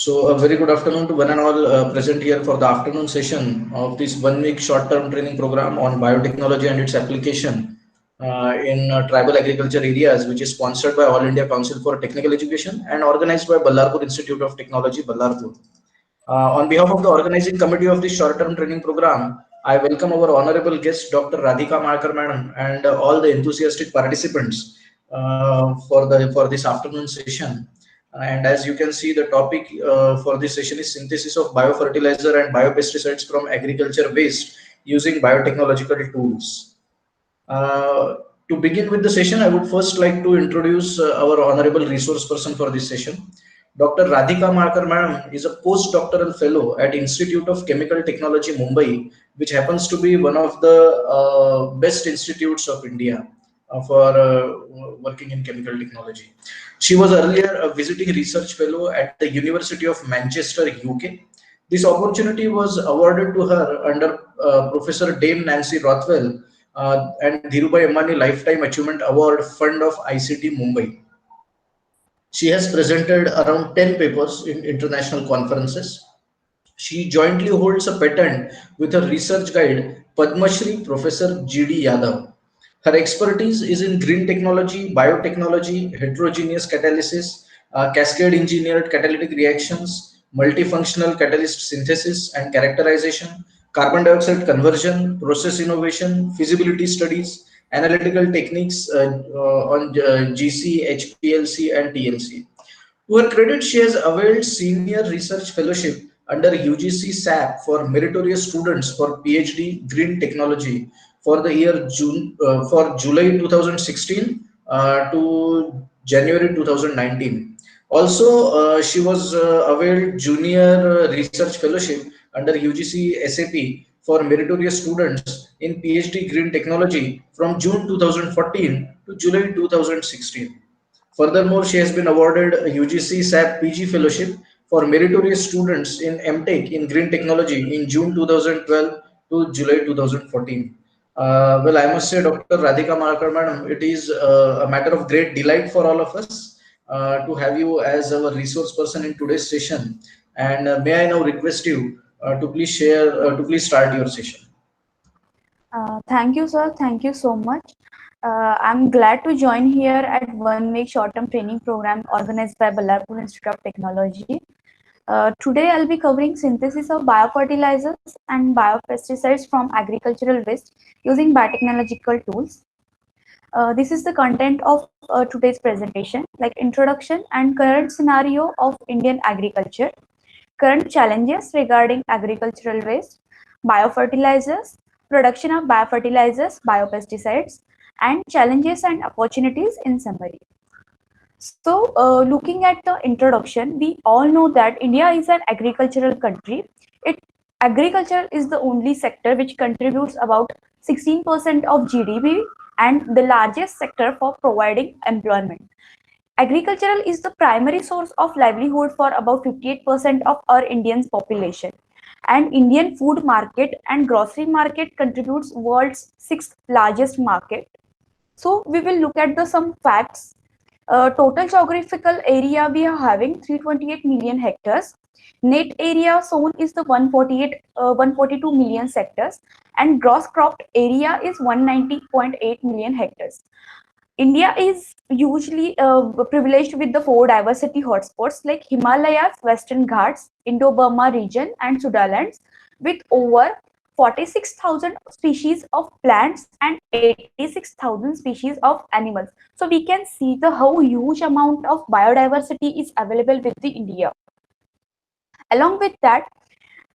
So, a very good afternoon to one and all present here for the afternoon session of this 1 week short-term training program on biotechnology and its application in tribal agriculture areas, which is sponsored by All India Council for Technical Education and organized by Ballarpur Institute of Technology, Ballarpur. On behalf of the organizing committee of this short-term training program, I welcome our honorable guest, Dr. Radhika Markar Madam, and all the enthusiastic participants for this afternoon session. And as you can see, the topic for this session is synthesis of biofertilizer and biopesticides from agriculture waste using biotechnological tools. To begin with the session, I would first like to introduce our honorable resource person for this session. Dr. Radhika Markar Madam is a postdoctoral fellow at Institute of Chemical Technology, Mumbai, which happens to be one of the best institutes of India for working in chemical technology. She was earlier a visiting research fellow at the University of Manchester, UK. This opportunity was awarded to her under Professor Dame Nancy Rothwell and Dhirubhai Ambani Lifetime Achievement Award Fund of ICT Mumbai. She has presented around 10 papers in international conferences. She jointly holds a patent with her research guide, Padma Shri Professor G.D. Yadav. Her expertise is in green technology, biotechnology, heterogeneous catalysis, cascade engineered catalytic reactions, multifunctional catalyst synthesis and characterization, carbon dioxide conversion, process innovation, feasibility studies, analytical techniques on GC, HPLC, and TLC. To her credit, she has availed senior research fellowship under UGC SAP for meritorious students for PhD Green Technology for the year for July 2016 to January 2019. Also, she was availed junior research fellowship under UGC SAP for meritorious students in PhD Green Technology from June 2014 to July 2016. Furthermore, she has been awarded a UGC SAP PG Fellowship for meritorious students in MTech in Green Technology in June 2012 to July 2014. Well, I must say, Dr. Radhika Markar, madam, it is a matter of great delight for all of us to have you as our resource person in today's session. And may I now request you to please start your session. Thank you, sir. Thank you so much. I'm glad to join here at 1 week short-term training program organized by Ballarpur Institute of Technology. Today, I'll be covering synthesis of biofertilizers and biopesticides from agricultural waste using biotechnological tools. This is the content of today's presentation, like introduction and current scenario of Indian agriculture, current challenges regarding agricultural waste, biofertilizers, production of biofertilizers, biopesticides, and challenges and opportunities in summary. So, looking at the introduction, we all know that India is an agricultural country. Agriculture is the only sector which contributes about 16% of GDP and the largest sector for providing employment. Agricultural is the primary source of livelihood for about 58% of our Indian population. And Indian food market and grocery market contributes world's 6th largest market. So we will look at some facts. Total geographical area we are having 328 million hectares. Net area sown is the 142 million hectares, and gross cropped area is 190.8 million hectares. India is usually privileged with the 4 diversity hotspots like Himalayas, Western Ghats, Indo-Burma region, and Sudalands, with over 46,000 species of plants and 86,000 species of animals. So we can see how huge amount of biodiversity is available with the India. Along with that,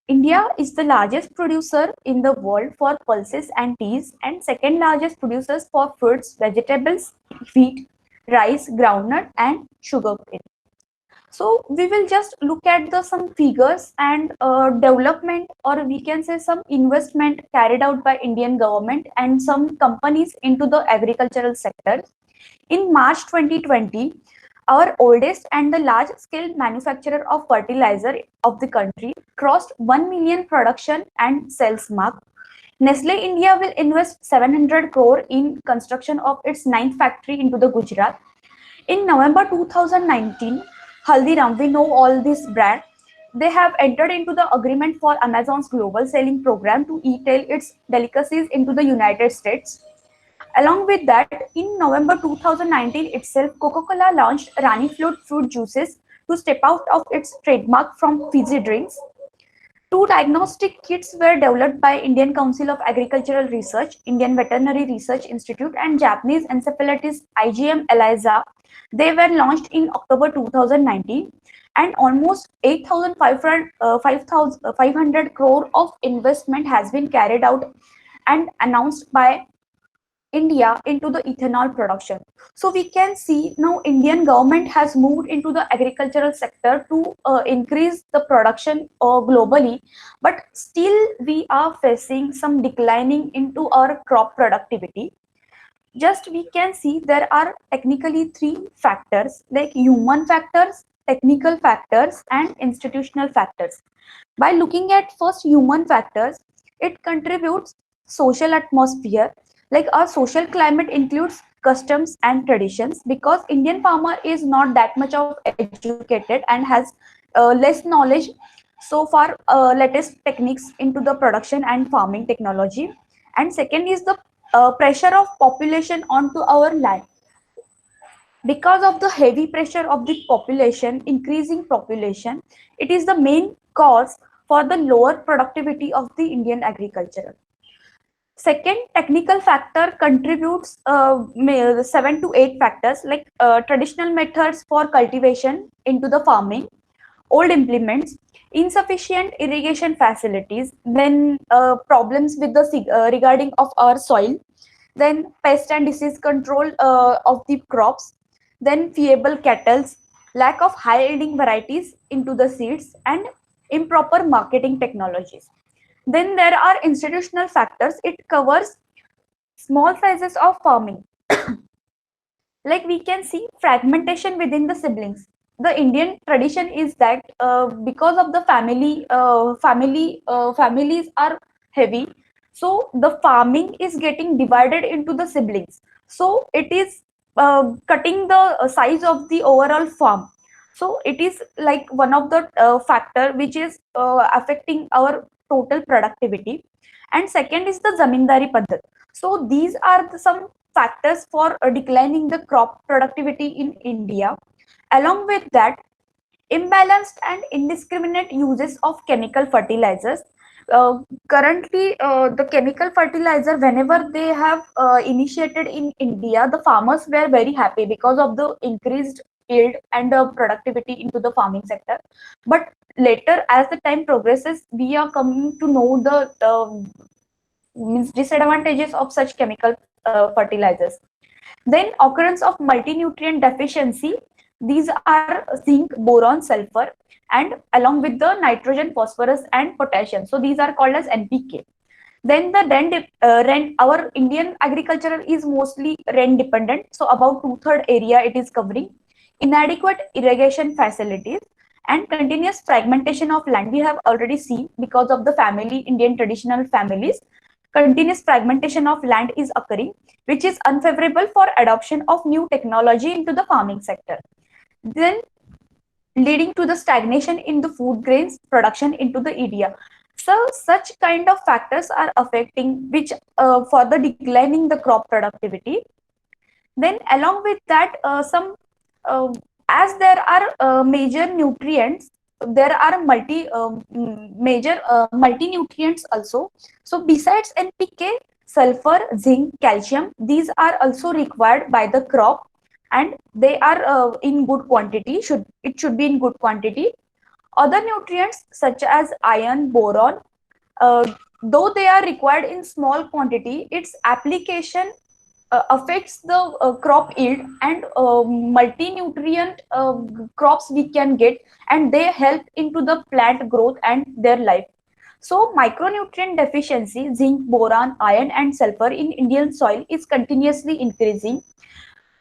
India is the largest producer in the world for pulses and teas, and second largest producers for fruits, vegetables, wheat, rice, groundnut, and sugarcane. So we will just look at some figures and development, or we can say some investment carried out by Indian government and some companies into the agricultural sector. In March 2020, our oldest and the large-scale manufacturer of fertilizer of the country crossed 1 million production and sales mark. Nestle India will invest 700 crore in construction of its 9th factory into the Gujarat. In November 2019, Haldiram, we know all this brand, they have entered into the agreement for Amazon's global selling program to e-tail its delicacies into the United States. Along with that, in November 2019 itself, Coca-Cola launched Rani fruit juices to step out of its trademark from fizzy drinks. Two diagnostic kits were developed by Indian Council of Agricultural Research, Indian Veterinary Research Institute, and Japanese encephalitis IGM ELISA. They were launched in October 2019, and almost 8,500 crore of investment has been carried out and announced by India into the ethanol production. So we can see now Indian government has moved into the agricultural sector to increase the production globally, but still we are facing some declining into our crop productivity. Just we can see there are technically three factors like human factors, technical factors, and institutional factors. By looking at first human factors, it contributes social atmosphere. Like our social climate includes customs and traditions, because Indian farmer is not that much of educated and has less knowledge so far latest techniques into the production and farming technology. And second is the pressure of population onto our land. Because of the heavy pressure of the population, increasing population, it is the main cause for the lower productivity of the Indian agriculture. Second, technical factor contributes 7 to 8 factors, like traditional methods for cultivation into the farming, old implements, insufficient irrigation facilities, then problems with the regarding of our soil, then pest and disease control of the crops, then feeble cattle, lack of high yielding varieties into the seeds, and improper marketing technologies. Then there are institutional factors. It covers small sizes of farming. Like we can see fragmentation within the siblings. The Indian tradition is that because of the families are heavy, so the farming is getting divided into the siblings. So it is cutting the size of the overall farm. So it is like one of the factor which is affecting our total productivity. And second is the zamindari paddhat. So these are some factors for declining the crop productivity in India. Along with that, imbalanced and indiscriminate uses of chemical fertilizers. Currently, the chemical fertilizer, whenever they have initiated in India, the farmers were very happy because of the increased yield and productivity into the farming sector. But later, as the time progresses, we are coming to know the disadvantages of such chemical fertilizers. Then occurrence of multi-nutrient deficiency. These are zinc, boron, sulfur, and along with the nitrogen, phosphorus, and potassium. So these are called as NPK. Then the rent, our Indian agriculture is mostly rain dependent. So about 2/3 area it is covering. Inadequate irrigation facilities and continuous fragmentation of land. We have already seen because of the family, Indian traditional families, continuous fragmentation of land is occurring, which is unfavorable for adoption of new technology into the farming sector. Then leading to the stagnation in the food grains production into the India. So such kind of factors are affecting, which further declining the crop productivity. Then along with that, some as there are major nutrients, there are major multi nutrients also. So besides NPK, sulfur, zinc, calcium, these are also required by the crop, and they are in good quantity. Should be in good quantity. Other nutrients such as iron, boron, uh, though they are required in small quantity, its application affects the crop yield, and multi-nutrient crops we can get, and they help into the plant growth and their life. So micronutrient deficiency, zinc, boron, iron, and sulfur in Indian soil is continuously increasing.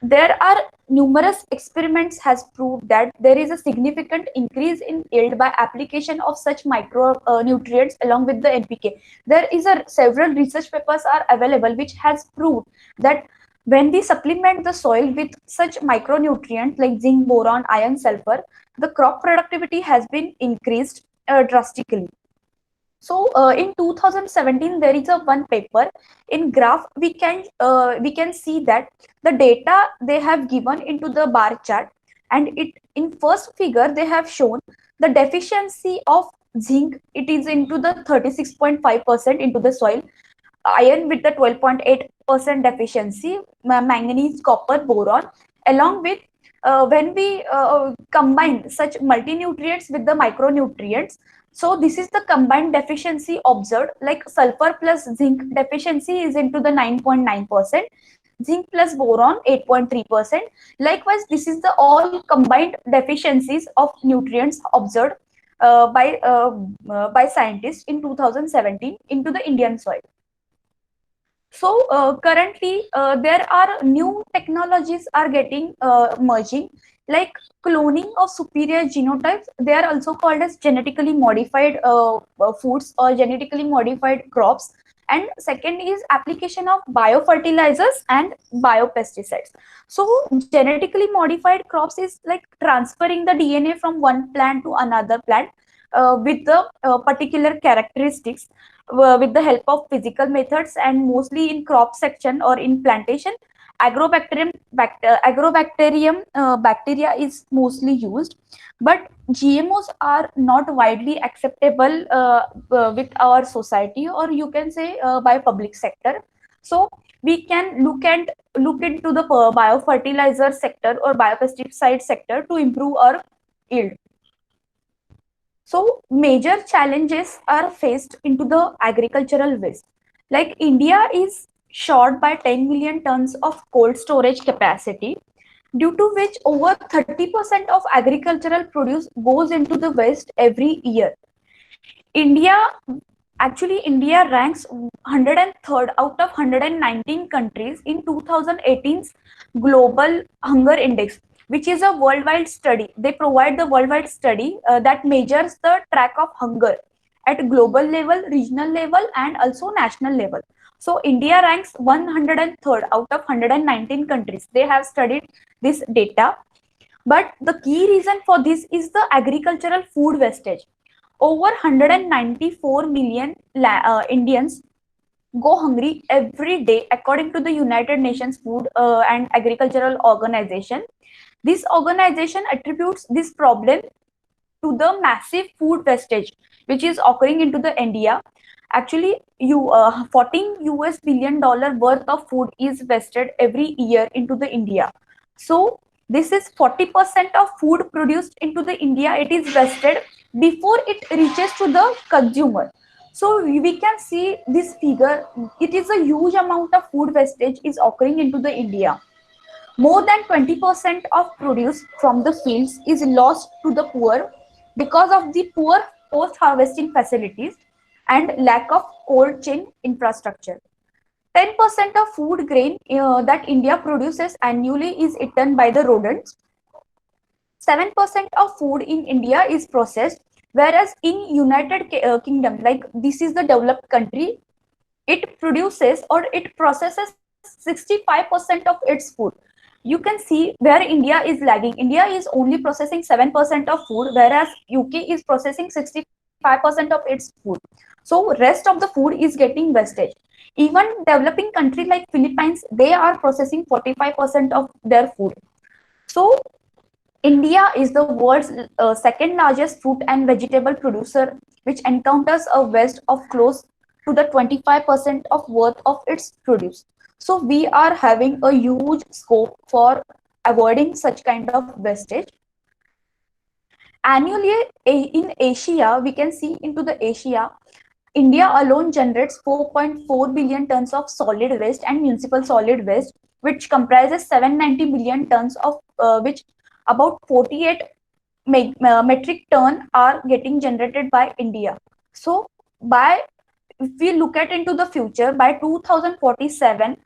There are numerous experiments has proved that there is a significant increase in yield by application of such micro nutrients along with the NPK. There is a several research papers are available which has proved that When we supplement the soil with such micronutrients like zinc, boron, iron, sulfur, the crop productivity has been increased drastically. So in 2017, there is a one paper in graph. We can see that the data they have given into the bar chart, and it in first figure they have shown the deficiency of zinc. It is into the 36.5% into the soil, iron with the 12.8% deficiency, manganese, copper, boron, along with when we combine such multinutrients with the micronutrients. So this is the combined deficiency observed, like sulfur plus zinc deficiency is into the 9.9%, zinc plus boron 8.3%. Likewise, this is the all combined deficiencies of nutrients observed by scientists in 2017 into the Indian soil. So currently, there are new technologies are getting merging, like cloning of superior genotypes. They are also called as genetically modified foods or genetically modified crops. And second is application of biofertilizers and biopesticides. So genetically modified crops is like transferring the DNA from one plant to another plant with the particular characteristics with the help of physical methods, and mostly in crop section or in plantation. Agrobacterium bacteria is mostly used, but GMOs are not widely acceptable with our society, or you can say by public sector. So we can look into the biofertilizer sector or biopesticide sector to improve our yield. So major challenges are faced into the agricultural waste. Like India is short by 10 million tons of cold storage capacity, due to which over 30% of agricultural produce goes into the waste every year. India India ranks 103rd out of 119 countries in 2018's Global Hunger Index, which is a worldwide study. They provide the worldwide study that measures the track of hunger at global level, regional level, and also national level. So India ranks 103rd out of 119 countries. They have studied this data. But the key reason for this is the agricultural food wastage. Over 194 million Indians go hungry every day, according to the United Nations Food and Agricultural Organization. This organization attributes this problem to the massive food wastage which is occurring into the India. Actually, 14 US billion dollar worth of food is wasted every year into the India. So this is 40% of food produced into the India. It is wasted before it reaches to the consumer. So we can see this figure. It is a huge amount of food wastage is occurring into the India. More than 20% of produce from the fields is lost to the poor because of the poor post-harvesting facilities and lack of cold chain infrastructure. 10% of food grain that India produces annually is eaten by the rodents. 7% of food in India is processed, whereas in United Kingdom, like this is the developed country, it produces or it processes 65% of its food. You can see where India is lagging. India is only processing 7% of food, whereas UK is processing 65% of its food. So rest of the food is getting wastage. Even developing country like Philippines, they are processing 45% of their food. So India is the world's second largest fruit and vegetable producer, which encounters a waste of close to the 25% of worth of its produce. So we are having a huge scope for avoiding such kind of wastage. Annually in Asia, we can see into the Asia, India alone generates 4.4 billion tons of solid waste and municipal solid waste, which comprises 790 million tons of which about 48 metric ton are getting generated by India. So by if we look at into the future, by 2047,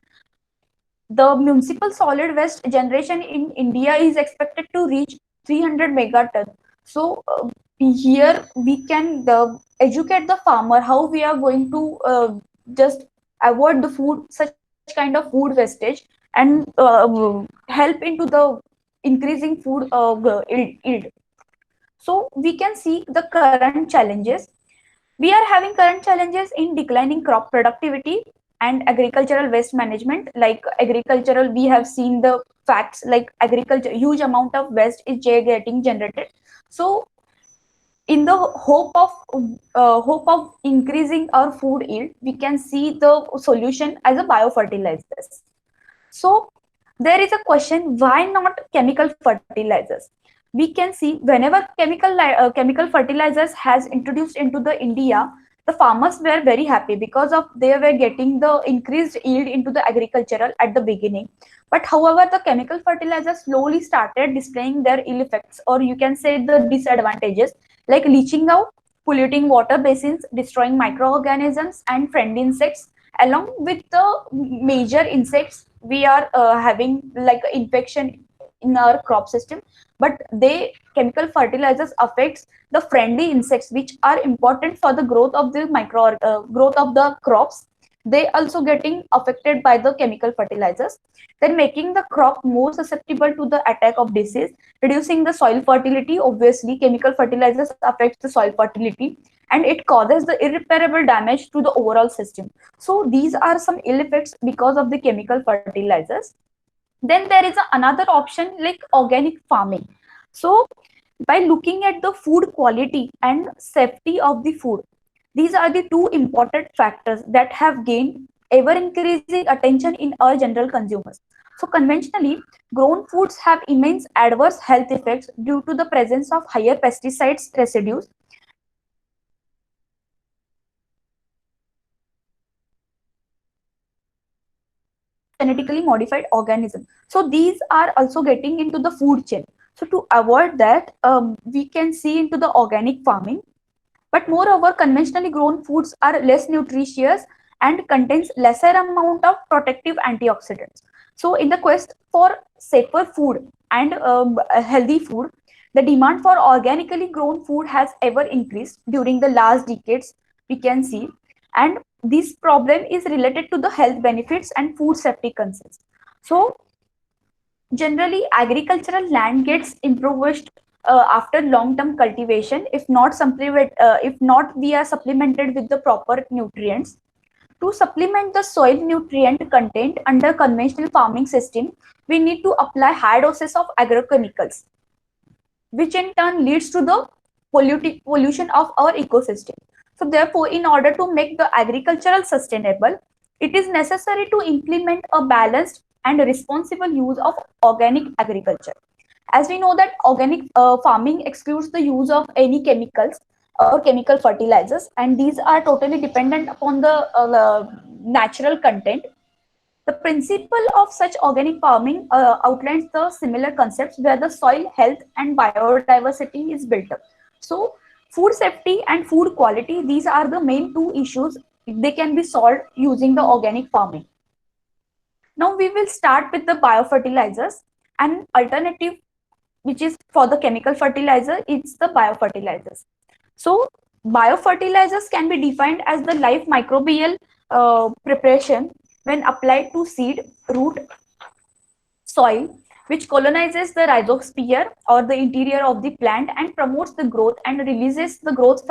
the municipal solid waste generation in India is expected to reach 300 megaton. So here we can educate the farmer how we are going to just avoid the food, such kind of food wastage, and and help into the increasing food yield. So we can see the current challenges. We are having current challenges in declining crop productivity and agricultural waste management. Like agricultural, we have seen the facts, like agriculture, huge amount of waste is getting generated. So in the hope of increasing our food yield, we can see the solution as a biofertilizers. So there is a question, why not chemical fertilizers? We can see whenever chemical fertilizers has introduced into the India, the farmers were very happy because of they were getting the increased yield into the agricultural at the beginning. But however, the chemical fertilizers slowly started displaying their ill effects, or you can say the disadvantages, like leaching out, polluting water basins, destroying microorganisms and friendly insects. Along with the major insects, we are having like infection in our crop system. But they chemical fertilizers affects the friendly insects, which are important for the growth of the growth of the crops. They also getting affected by the chemical fertilizers, then making the crop more susceptible to the attack of disease, reducing the soil fertility. Obviously chemical fertilizers affects the soil fertility, and it causes the irreparable damage to the overall system. So these are some ill effects because of the chemical fertilizers. Then there is another option like organic farming. So by looking at the food quality and safety of the food, these are the two important factors that have gained ever increasing attention in our general consumers. So conventionally grown foods have immense adverse health effects due to the presence of higher pesticides residues, genetically modified organism. So these are also getting into the food chain. So to avoid that, we can see into the organic farming. But moreover, conventionally grown foods are less nutritious and contains lesser amount of protective antioxidants. So in the quest for safer food and a healthy food, the demand for organically grown food has ever increased during the last decades, we can see. And this problem is related to the health benefits and food safety concerns. So generally, agricultural land gets impoverished after long-term cultivation. If not, we are supplemented with the proper nutrients. To supplement the soil nutrient content under conventional farming system, we need to apply high doses of agrochemicals, which in turn leads to the pollution of our ecosystem. So therefore, in order to make the agricultural sustainable, it is necessary to implement a balanced and responsible use of organic agriculture. As we know that organic farming excludes the use of any chemicals or chemical fertilizers, and these are totally dependent upon the natural content. The principle of such organic farming outlines the similar concepts where the soil health and biodiversity is built up. So, food safety and food quality, these are the main two issues. They can be solved using the organic farming. Now, we will start with the biofertilizers. An alternative which is for the chemical fertilizer, it's the biofertilizers. So, biofertilizers can be defined as the live microbial preparation when applied to seed, root, soil, which colonizes the rhizosphere or the interior of the plant and promotes the growth and releases the growth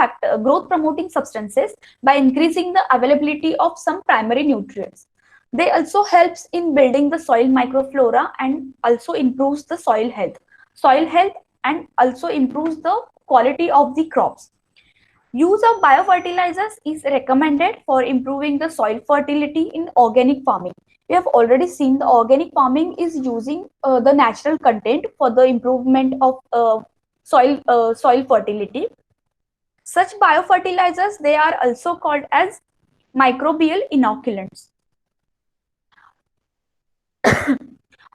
promoting substances by increasing the availability of some primary nutrients. They also helps in building the soil microflora and also improves the soil health and also improves the quality of the crops. Use of biofertilizers is recommended for improving the soil fertility in organic farming. We have already seen the organic farming is using the natural content for the improvement of soil fertility. Such biofertilizers, they are also called as microbial inoculants.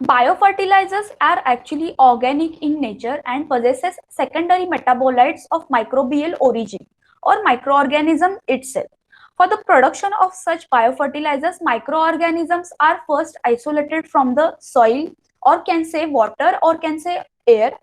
Biofertilizers are actually organic in nature and possesses secondary metabolites of microbial origin or microorganism itself. For the production of such biofertilizers, microorganisms are first isolated from the soil or can say water or can say air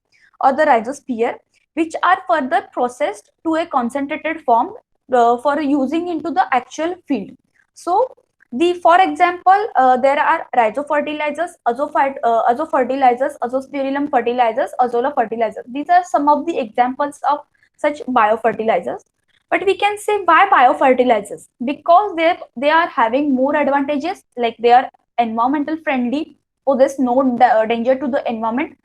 or the rhizosphere, which are further processed to a concentrated form for using into the actual field. So For example, there are rhizo fertilizers, azo fertilizers, azospirillum fertilizers, azolla fertilizers. These are some of the examples of such biofertilizers. But we can say why biofertilizers? Because they are having more advantages, like they are environmental friendly, so there's no danger to the environment.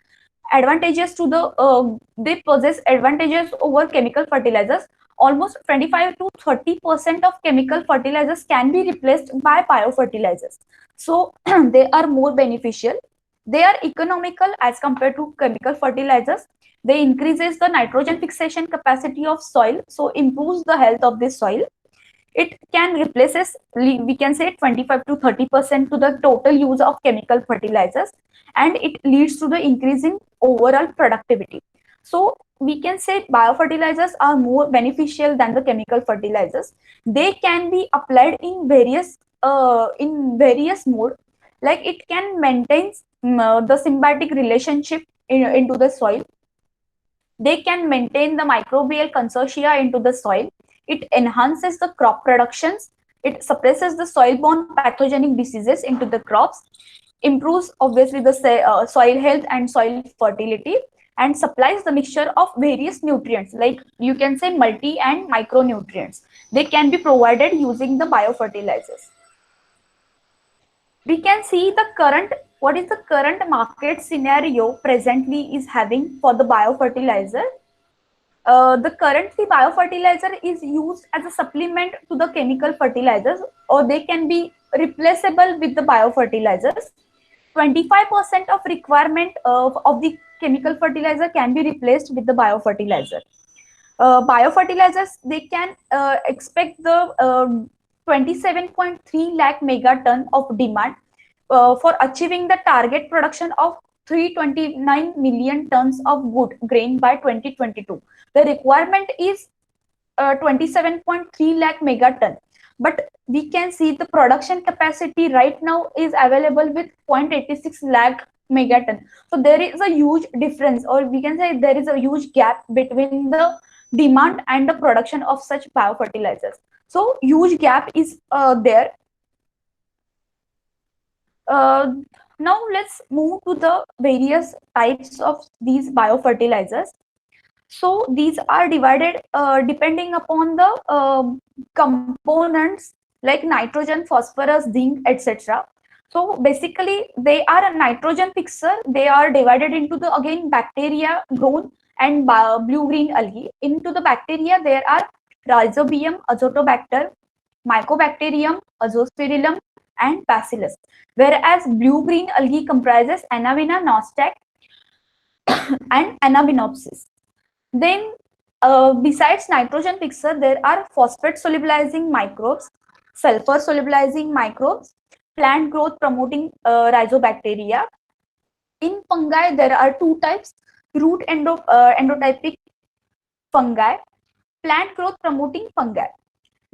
Advantages to the They possess advantages over chemical fertilizers. Almost 25 to 30% of chemical fertilizers can be replaced by biofertilizers. So they are more beneficial. They are economical as compared to chemical fertilizers. They increases the nitrogen fixation capacity of soil, so improves the health of the soil. It can replaces, we can say, 25 to 30% to the total use of chemical fertilizers, and it leads to the increase in overall productivity. So we can say biofertilizers are more beneficial than the chemical fertilizers. They can be applied in various mode, like it can maintain the symbiotic relationship into the soil. They can maintain the microbial consortia into the soil. It enhances the crop productions. It suppresses the soil-borne pathogenic diseases into the crops, improves obviously the soil health and soil fertility, and supplies the mixture of various nutrients, like you can say multi and micronutrients. They can be provided using the biofertilizers. We can see the current, what is the current market scenario presently is having for the biofertilizer. The currently biofertilizer is used as a supplement to the chemical fertilizers, or they can be replaceable with the biofertilizers. 25% of requirement of the chemical fertilizer can be replaced with the biofertilizer. Biofertilizers, they can expect the 27.3 lakh megaton of demand for achieving the target production of 329 million tons of wood grain by 2022. The requirement is 27.3 lakh megaton, but we can see the production capacity right now is available with 0.86 lakh megaton. So there is a huge difference, or we can say there is a huge gap between the demand and the production of such biofertilizers. So huge gap is there. uh, Now let's move to the various types of these biofertilizers. So these are divided depending upon the components, like nitrogen, phosphorus, zinc, etc. So basically they are a nitrogen fixer. They are divided into the, again, bacteria grown and blue green algae. Into the bacteria there are rhizobium, azotobacter, mycobacterium, azospirillum, and bacillus. Whereas blue green algae comprises Anabina, Nostac, and Anabinopsis. Then, besides nitrogen fixer, there are phosphate solubilizing microbes, sulfur solubilizing microbes, plant growth promoting rhizobacteria. In fungi, there are two types: endotypic fungi, plant growth promoting fungi.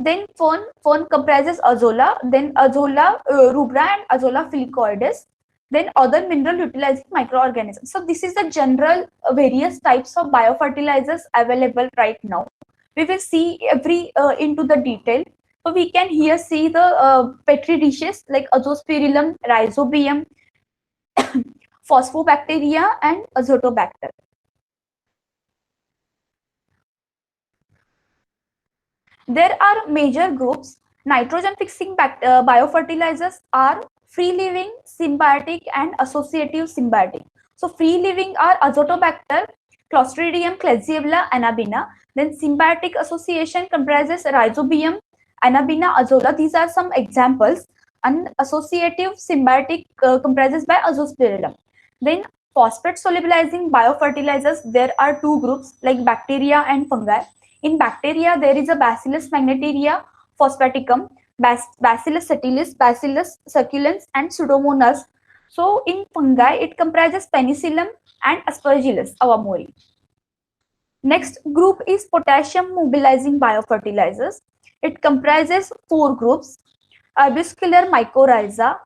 Then fern comprises azolla, then azolla rubra and azolla filicoides, then other mineral utilizing microorganisms. So this is the general various types of biofertilizers available right now. We will see every into the detail. So we can here see the petri dishes like azospirillum, rhizobium, phosphobacteria, and azotobacter. There are major groups. Nitrogen fixing biofertilizers are free living, symbiotic, and associative symbiotic. So free living are Azotobacter, Clostridium, Klebsiella, Anabina. Then symbiotic association comprises Rhizobium, Anabina, Azolla. These are some examples. And associative symbiotic comprises by Azospirillum. Then phosphate solubilizing biofertilizers, there are two groups like bacteria and fungi. In bacteria, there is a Bacillus magneteria phosphaticum, Bacillus subtilis, Bacillus succulents, and Pseudomonas. So in fungi, it comprises Penicillium and Aspergillus awamori. Next group is potassium mobilizing biofertilizers. It comprises four groups: arbuscular mycorrhiza,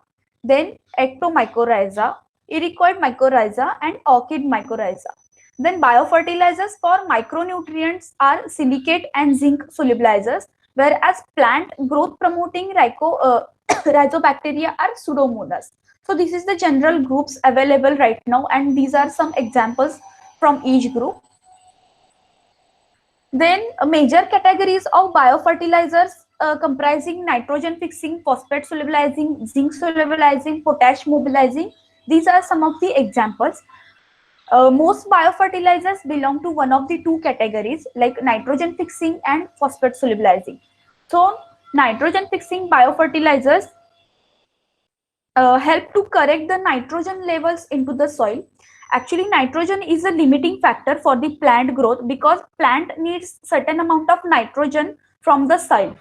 then ectomycorrhiza, ericoid mycorrhiza, and orchid mycorrhiza. Then biofertilizers for micronutrients are silicate and zinc solubilizers, whereas plant growth promoting Rhizobacteria are Pseudomonas. So this is the general groups available right now, and these are some examples from each group. Then major categories of biofertilizers comprising nitrogen fixing, phosphate solubilizing, zinc solubilizing, potash mobilizing. These are some of the examples. Most biofertilizers belong to one of the two categories, like nitrogen fixing and phosphate solubilizing. So nitrogen fixing biofertilizers help to correct the nitrogen levels into the soil. Actually, nitrogen is a limiting factor for the plant growth because plant needs certain amount of nitrogen from the soil.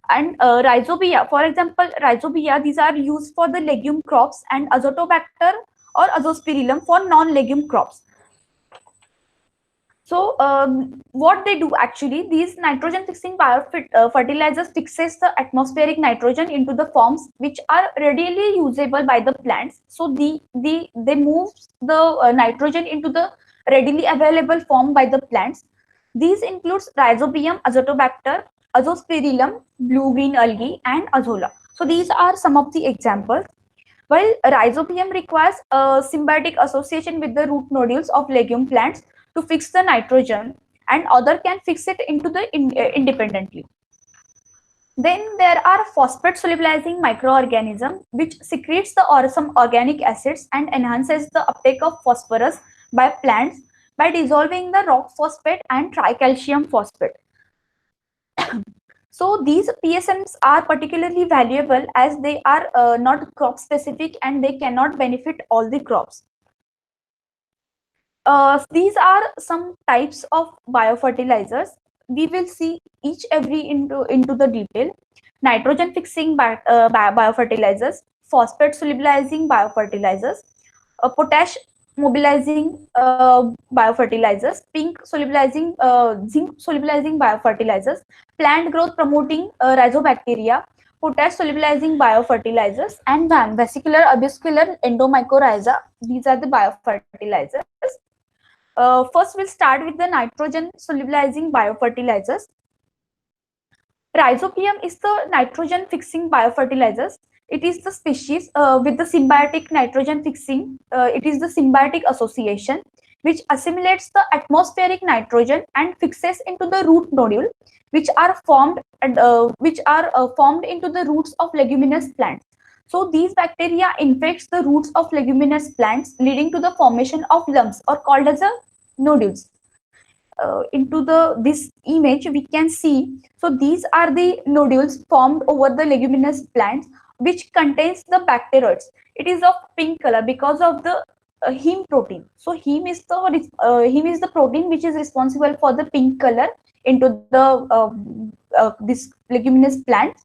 And rhizobia, for example, rhizobia, these are used for the legume crops, and azotobacter or azospirillum for non-legume crops. So what they do actually, these nitrogen fixing biofertilizers fixes the atmospheric nitrogen into the forms which are readily usable by the plants. So they move the nitrogen into the readily available form by the plants. These includes Rhizobium, Azotobacter, Azospirillum, blue-green algae, and Azolla. So these are some of the examples. While Rhizobium requires a symbiotic association with the root nodules of legume plants to fix the nitrogen, and other can fix it into the independently. Then there are phosphate solubilizing microorganism which secretes the or some organic acids and enhances the uptake of phosphorus by plants by dissolving the rock phosphate and tricalcium phosphate. So these PSMs are particularly valuable as they are not crop specific and they cannot benefit all the crops. These are some types of biofertilizers. We will see each every into the detail. Nitrogen fixing biofertilizers, phosphate solubilizing biofertilizers, potash mobilizing biofertilizers, zinc solubilizing biofertilizers, plant growth promoting rhizobacteria, potash solubilizing biofertilizers, and vesicular avascular endomycorrhiza. These are the biofertilizers. First, we'll start with the nitrogen solubilizing biofertilizers. Rhizobium is the nitrogen fixing biofertilizers. It is the species with the symbiotic nitrogen fixing. It is the symbiotic association which assimilates the atmospheric nitrogen and fixes into the root nodule, which are formed formed into the roots of leguminous plants. So these bacteria infects the roots of leguminous plants, leading to the formation of lumps or called as a nodules. Into this image we can see, so these are the nodules formed over the leguminous plants which contains the bacteroids. It is of pink color because of the heme protein. So heme is the protein which is responsible for the pink color into the this leguminous plant.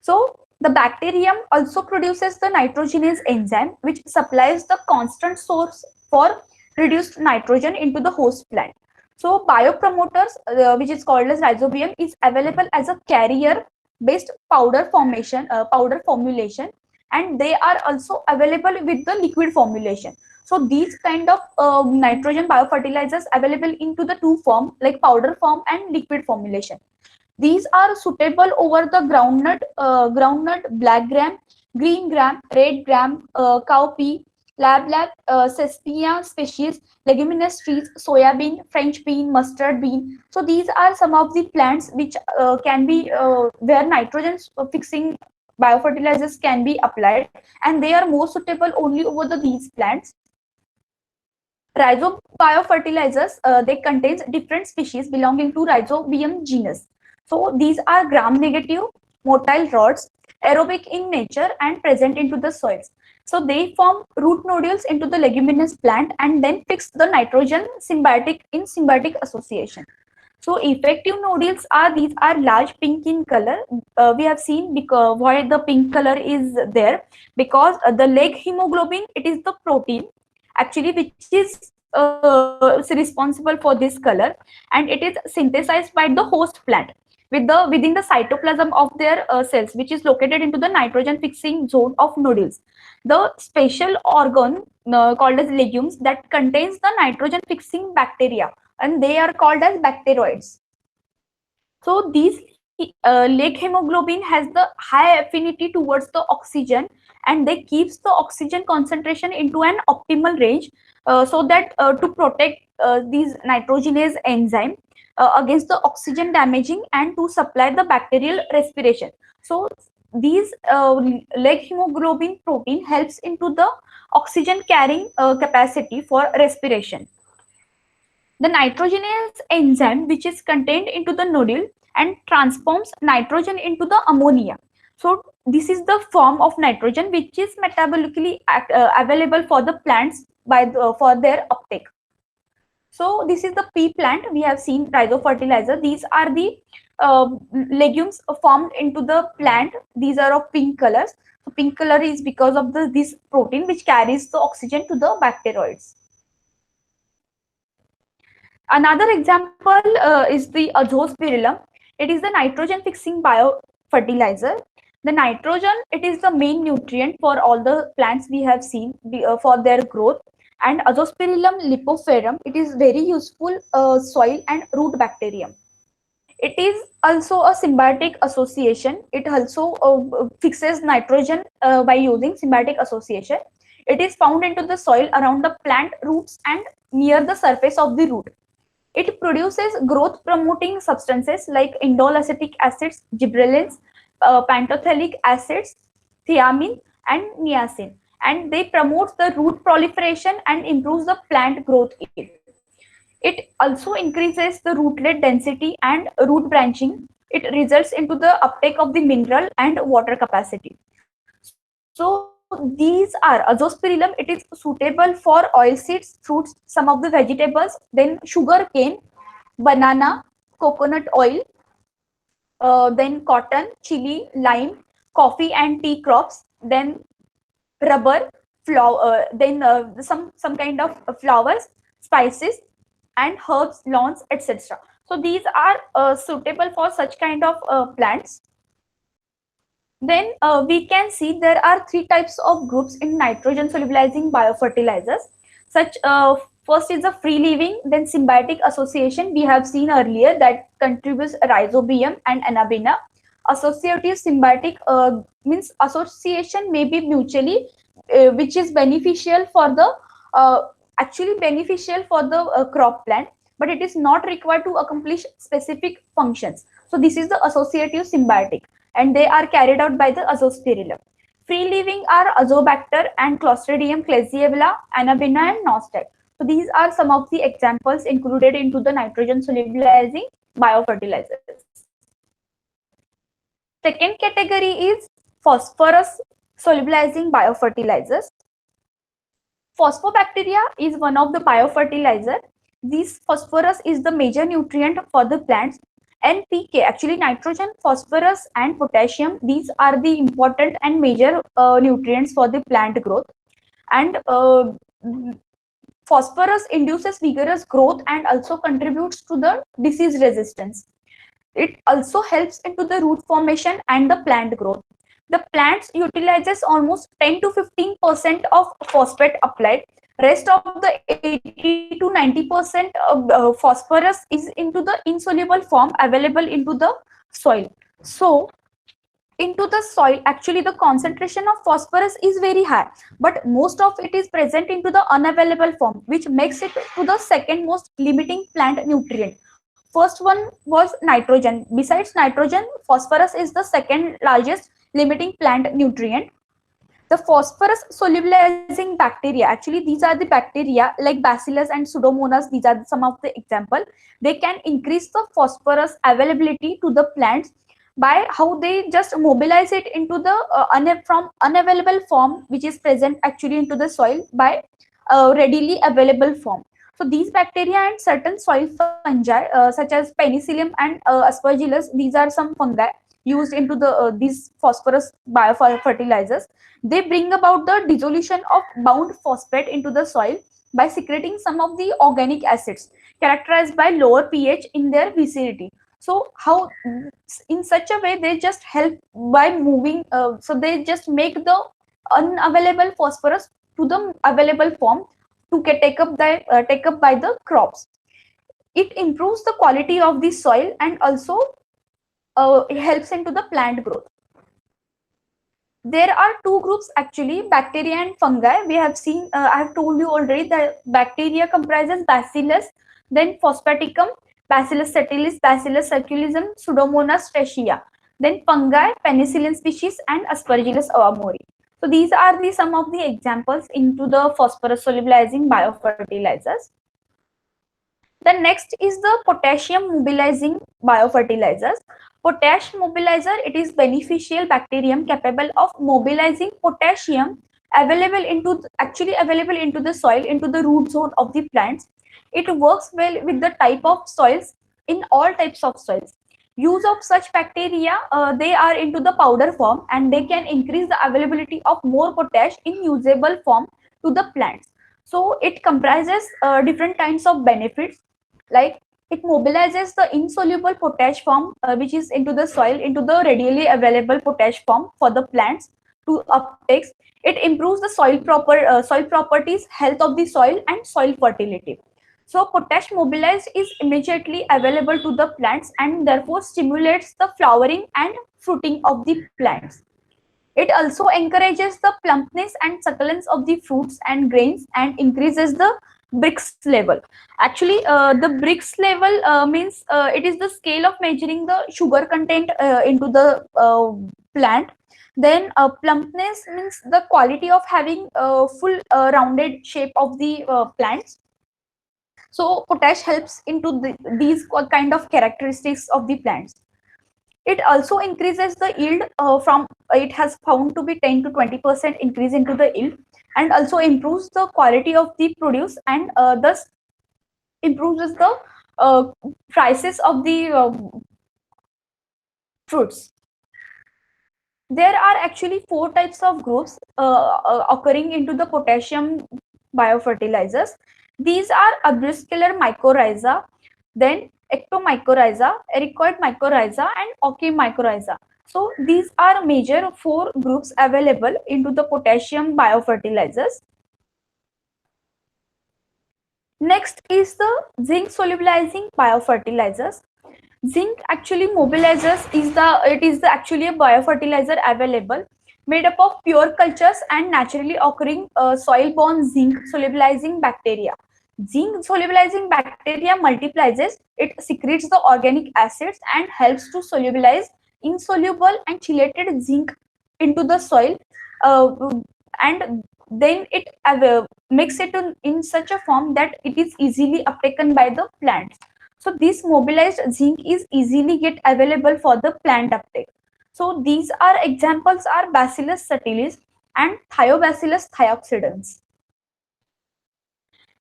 So the bacterium also produces the nitrogenase enzyme which supplies the constant source for reduced nitrogen into the host plant. So biopromoters, which is called as rhizobium, is available as a carrier-based powder formulation, and they are also available with the liquid formulation. So these kind of nitrogen biofertilizers available into the two form, like powder form and liquid formulation. These are suitable over the groundnut, black gram, green gram, red gram, cowpea, sestia species, leguminous trees, soybean, French bean, mustard bean. So these are some of the plants which can be where nitrogen fixing biofertilizers can be applied, and they are more suitable only over these plants. Rhizobiofertilizers, they contains different species belonging to Rhizobium genus. So these are gram-negative motile rods, aerobic in nature and present into the soils. So they form root nodules into the leguminous plant and then fix the nitrogen symbiotic association. So effective nodules are these are large pink in color. We have seen because why the pink color is there, because the leg hemoglobin, it is the protein actually which is responsible for this color, and it is synthesized by the host plant within the cytoplasm of their cells, which is located into the nitrogen fixing zone of nodules. The special organ called as legumes that contains the nitrogen fixing bacteria, and they are called as bacteroids. So these lake hemoglobin has the high affinity towards the oxygen, and they keeps the oxygen concentration into an optimal range, so that to protect these nitrogenase enzyme against the oxygen damaging and to supply the bacterial respiration. So these lake hemoglobin protein helps into the oxygen carrying capacity for respiration. The nitrogenase enzyme, which is contained into the nodule and transforms nitrogen into the ammonia. So this is the form of nitrogen which is metabolically available for the plants by for their uptake. So this is the pea plant. We have seen rhizofertilizer. These are the legumes formed into the plant. These are of pink colors. So pink color is because of this protein which carries the oxygen to the bacteroids. Another example is the azospirillum. It is the nitrogen fixing biofertilizer. The nitrogen, it is the main nutrient for all the plants we have seen for their growth. And azospirillum lipophorum, it is very useful soil and root bacterium. It is also a symbiotic association. It also fixes nitrogen by using symbiotic association. It is found into the soil around the plant roots and near the surface of the root. It produces growth promoting substances like indole acetic acids, gibberellins, pantothenic acids, thiamine, and niacin. And they promote the root proliferation and improves the plant growth yield. It also increases the rootlet density and root branching. It results into the uptake of the mineral and water capacity. So these are azospirillum. It is suitable for oilseeds, fruits, some of the vegetables, then sugar cane, banana, coconut oil, then cotton, chili, lime, coffee and tea crops, then rubber, flour, then some kind of flowers, spices, and herbs, lawns, etc. So these are suitable for such kind of plants. Then we can see there are three types of groups in nitrogen solubilizing biofertilizers. Such first is a free living, then symbiotic association. We have seen earlier that contributes rhizobium and anabina. Associative symbiotic means association may be mutually, which is beneficial for the actually beneficial for the crop plant, but it is not required to accomplish specific functions. So this is the associative symbiotic, and they are carried out by the azospirillum. Free living are Azobacter and Clostridium claziella, Anabina, and Nostac. So these are some of the examples included into the nitrogen solubilizing biofertilizers. Second category is phosphorus solubilizing biofertilizers. Phosphobacteria is one of the biofertilizer. This phosphorus is the major nutrient for the plants. NPK, actually nitrogen, phosphorus, and potassium, these are the important and major nutrients for the plant growth. And phosphorus induces vigorous growth and also contributes to the disease resistance. It also helps into the root formation and the plant growth. The plants utilizes almost 10 to 15% of phosphate applied. Rest of the 80 to 90% of phosphorus is into the insoluble form available into the soil. So into the soil, actually the concentration of phosphorus is very high, but most of it is present into the unavailable form, which makes it to the second most limiting plant nutrient. First one was nitrogen. Besides nitrogen, phosphorus is the second largest limiting plant nutrient. The phosphorus solubilizing bacteria, actually these are the bacteria like Bacillus and Pseudomonas, these are some of the example. They can increase the phosphorus availability to the plants by how they just mobilize it into the from unavailable form, which is present actually into the soil, by readily available form. So these bacteria and certain soil fungi such as Penicillium and Aspergillus, these are some fungi used into the these phosphorus biofertilizers. They bring about the dissolution of bound phosphate into the soil by secreting some of the organic acids characterized by lower pH in their vicinity. So how in such a way they just help by moving, so they just make the unavailable phosphorus to the available form to get take up by the crops. It improves the quality of the soil and also helps into the plant growth. There are two groups actually, bacteria and fungi. We have seen, I have told you already that bacteria comprises Bacillus, then Phosphaticum, Bacillus subtilis, Bacillus circulism, Pseudomonas trichia. Then fungi, penicillin species, and Aspergillus avamori. So these are the some of the examples into the phosphorus solubilizing biofertilizers. The next is the potassium mobilizing biofertilizers. Potash mobilizer, it is beneficial bacterium capable of mobilizing potassium actually available into the soil, into the root zone of the plants. It works well with the type of soils in all types of soils. Use of such bacteria, they are into the powder form and they can increase the availability of more potash in usable form to the plants. So it comprises different kinds of benefits, like it mobilizes the insoluble potash form which is into the soil into the readily available potash form for the plants to uptakes. It improves the soil properties, health of the soil, and soil fertility. So potash mobilized is immediately available to the plants and therefore stimulates the flowering and fruiting of the plants. It also encourages the plumpness and succulence of the fruits and grains and increases the Brix level. Actually, the Brix level means it is the scale of measuring the sugar content into the plant. Then plumpness means the quality of having a full rounded shape of the plants. So potash helps into these kind of characteristics of the plants. It also increases the yield from it has found to be 10 to 20% increase into the yield, and also improves the quality of the produce and thus improves the uh, prices of the fruits. There are actually four types of groups occurring into the potassium biofertilizers. These are arbuscular mycorrhiza, then ectomycorrhiza, ericoid mycorrhiza, and ochimycorrhiza. So these are major four groups available into the potassium biofertilizers. Next is the zinc solubilizing biofertilizers. Zinc actually mobilizers actually a biofertilizer available made up of pure cultures and naturally occurring soil-borne zinc solubilizing bacteria. Zinc solubilizing bacteria multiplies, it secretes the organic acids and helps to solubilize insoluble and chelated zinc into the soil, uh, and then it makes it in such a form that it is easily uptaken by the plants. So this mobilized zinc is easily get available for the plant uptake. So these are examples are Bacillus subtilis and Thiobacillus thioxidans.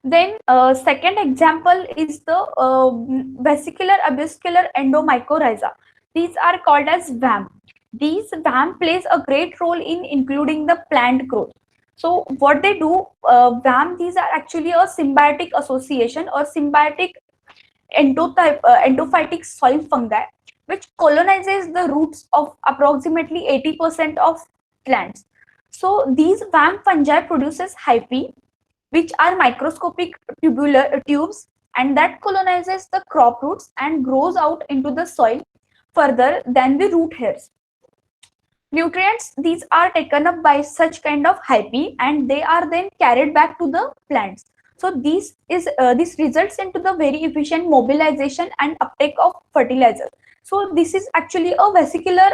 Then second example is the vesicular arbuscular endomycorrhiza. These are called as VAM. These VAM plays a great role in including the plant growth. So what they do, VAM, these are actually a symbiotic association or symbiotic endophytic soil fungi, which colonizes the roots of approximately 80% of plants. So these VAM fungi produces hyphae, which are microscopic tubular tubes, and that colonizes the crop roots and grows out into the soil further than the root hairs. Nutrients, these are taken up by such kind of hyphae and they are then carried back to the plants. So this results into the very efficient mobilization and uptake of fertilizer. So this is actually a vesicular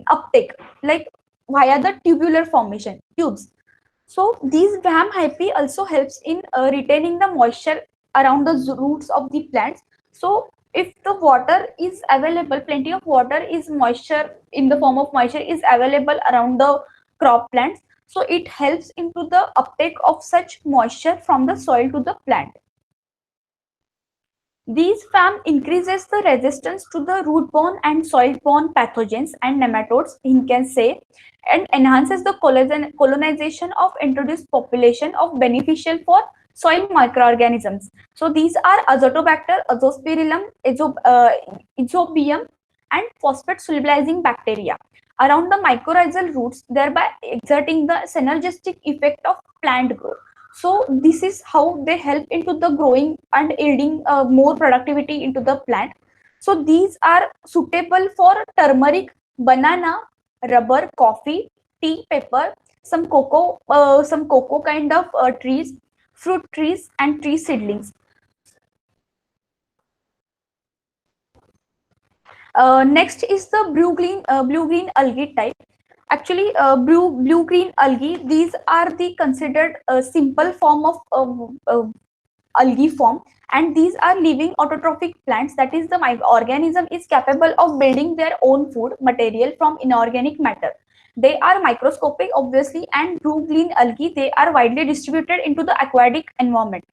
uptake, like via the tubular formation tubes. So these VAM hyphae also helps in retaining the moisture around the roots of the plants. So if the water is available, plenty of water is moisture in the form of moisture is available around the crop plants. So it helps into the uptake of such moisture from the soil to the plant. These FAM increases the resistance to the root-borne and soil-borne pathogens and nematodes, he can say, and enhances the colonization of introduced population of beneficial for soil microorganisms. So these are Azotobacter, Azospirillum, Izobium, and phosphate solubilizing bacteria around the mycorrhizal roots, thereby exerting the synergistic effect of plant growth. So this is how they help into the growing and yielding more productivity into the plant. So these are suitable for turmeric, banana, rubber, coffee, tea, pepper, some cocoa kind of trees, fruit trees, and tree seedlings. Next is the blue green algae type. Actually, blue green algae, these are the considered simple form of algae form, and these are living autotrophic plants. That is, the organism is capable of building their own food material from inorganic matter. They are microscopic, obviously, and blue green algae, they are widely distributed into the aquatic environment.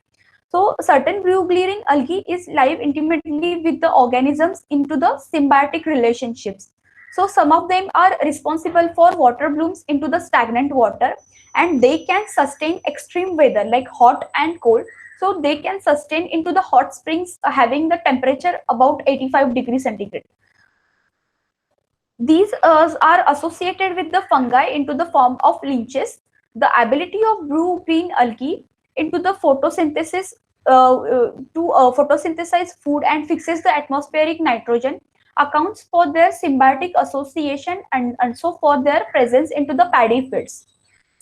So certain blue green algae is live intimately with the organisms into the symbiotic relationships. So some of them are responsible for water blooms into the stagnant water, and they can sustain extreme weather like hot and cold. So they can sustain into the hot springs having the temperature about 85 degrees centigrade. These are associated with the fungi into the form of leeches. The ability of blue-green algae into the photosynthesis to photosynthesize food and fixes the atmospheric nitrogen accounts for their symbiotic association and also for their presence into the paddy fields.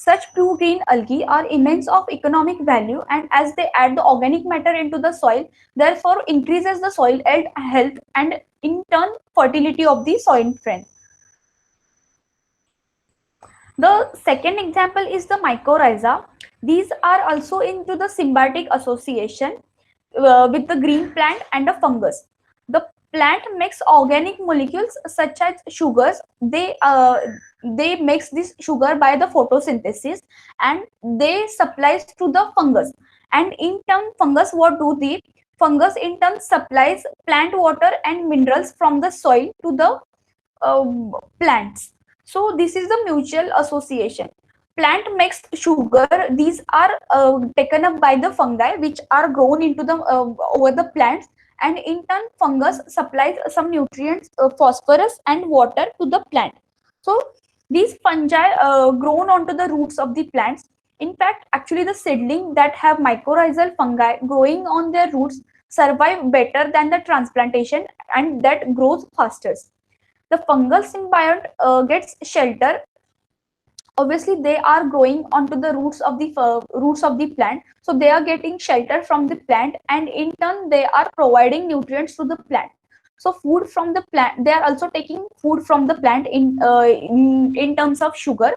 Such blue-green algae are immense of economic value, and as they add the organic matter into the soil, therefore increases the soil health and in turn fertility of the soil trend. The second example is the mycorrhiza. These are also into the symbiotic association with the green plant and a fungus. The plant makes organic molecules such as sugars. They makes this sugar by the photosynthesis, and they supplies to the fungus. And in turn, fungus, what do the fungus in turn supplies plant water and minerals from the soil to the plants. So this is the mutual association. Plant makes sugar. These are taken up by the fungi, which are grown into the over the plants, and in turn, fungus supplies some nutrients, phosphorus and water to the plant. So these fungi grown onto the roots of the plants. In fact, actually, the seedling that have mycorrhizal fungi growing on their roots survive better than the transplantation, and that grows faster. The fungal symbiont gets shelter. Obviously, they are growing onto the roots of the plant, so they are getting shelter from the plant, and in turn they are providing nutrients to the plant. So food from the plant, they are also taking food from the plant in terms of sugar,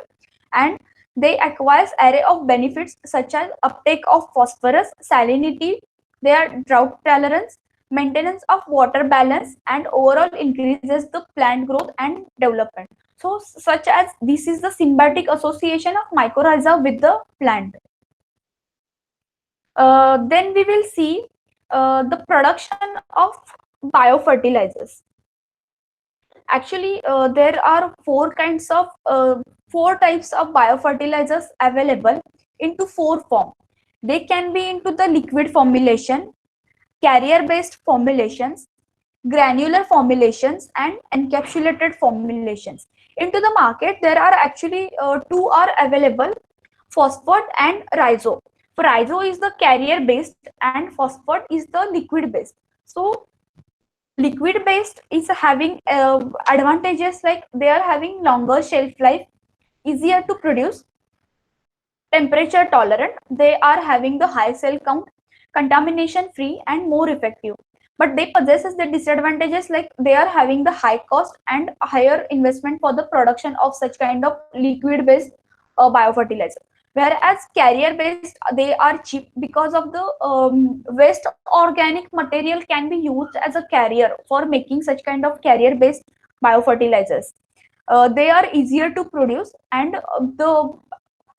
and they acquires array of benefits such as uptake of phosphorus, salinity, their drought tolerance, maintenance of water balance, and overall increases the plant growth and development. So such as this is the symbiotic association of mycorrhiza with the plant. Then we will see the production of biofertilizers. Actually, there are four types of biofertilizers available into four forms. They can be into the liquid formulation, carrier-based formulations, granular formulations, and encapsulated formulations. Into the market, there are actually two are available: phosphate and rhizo. So rhizo is the carrier-based and phosphate is the liquid-based. So liquid-based is having advantages like they are having longer shelf life, easier to produce, temperature tolerant, they are having the high cell count, contamination free, and more effective. But they possesses the disadvantages like they are having the high cost and higher investment for the production of such kind of liquid based biofertilizer. Whereas carrier based, they are cheap because of the waste organic material can be used as a carrier for making such kind of carrier based biofertilizers. They are easier to produce, and the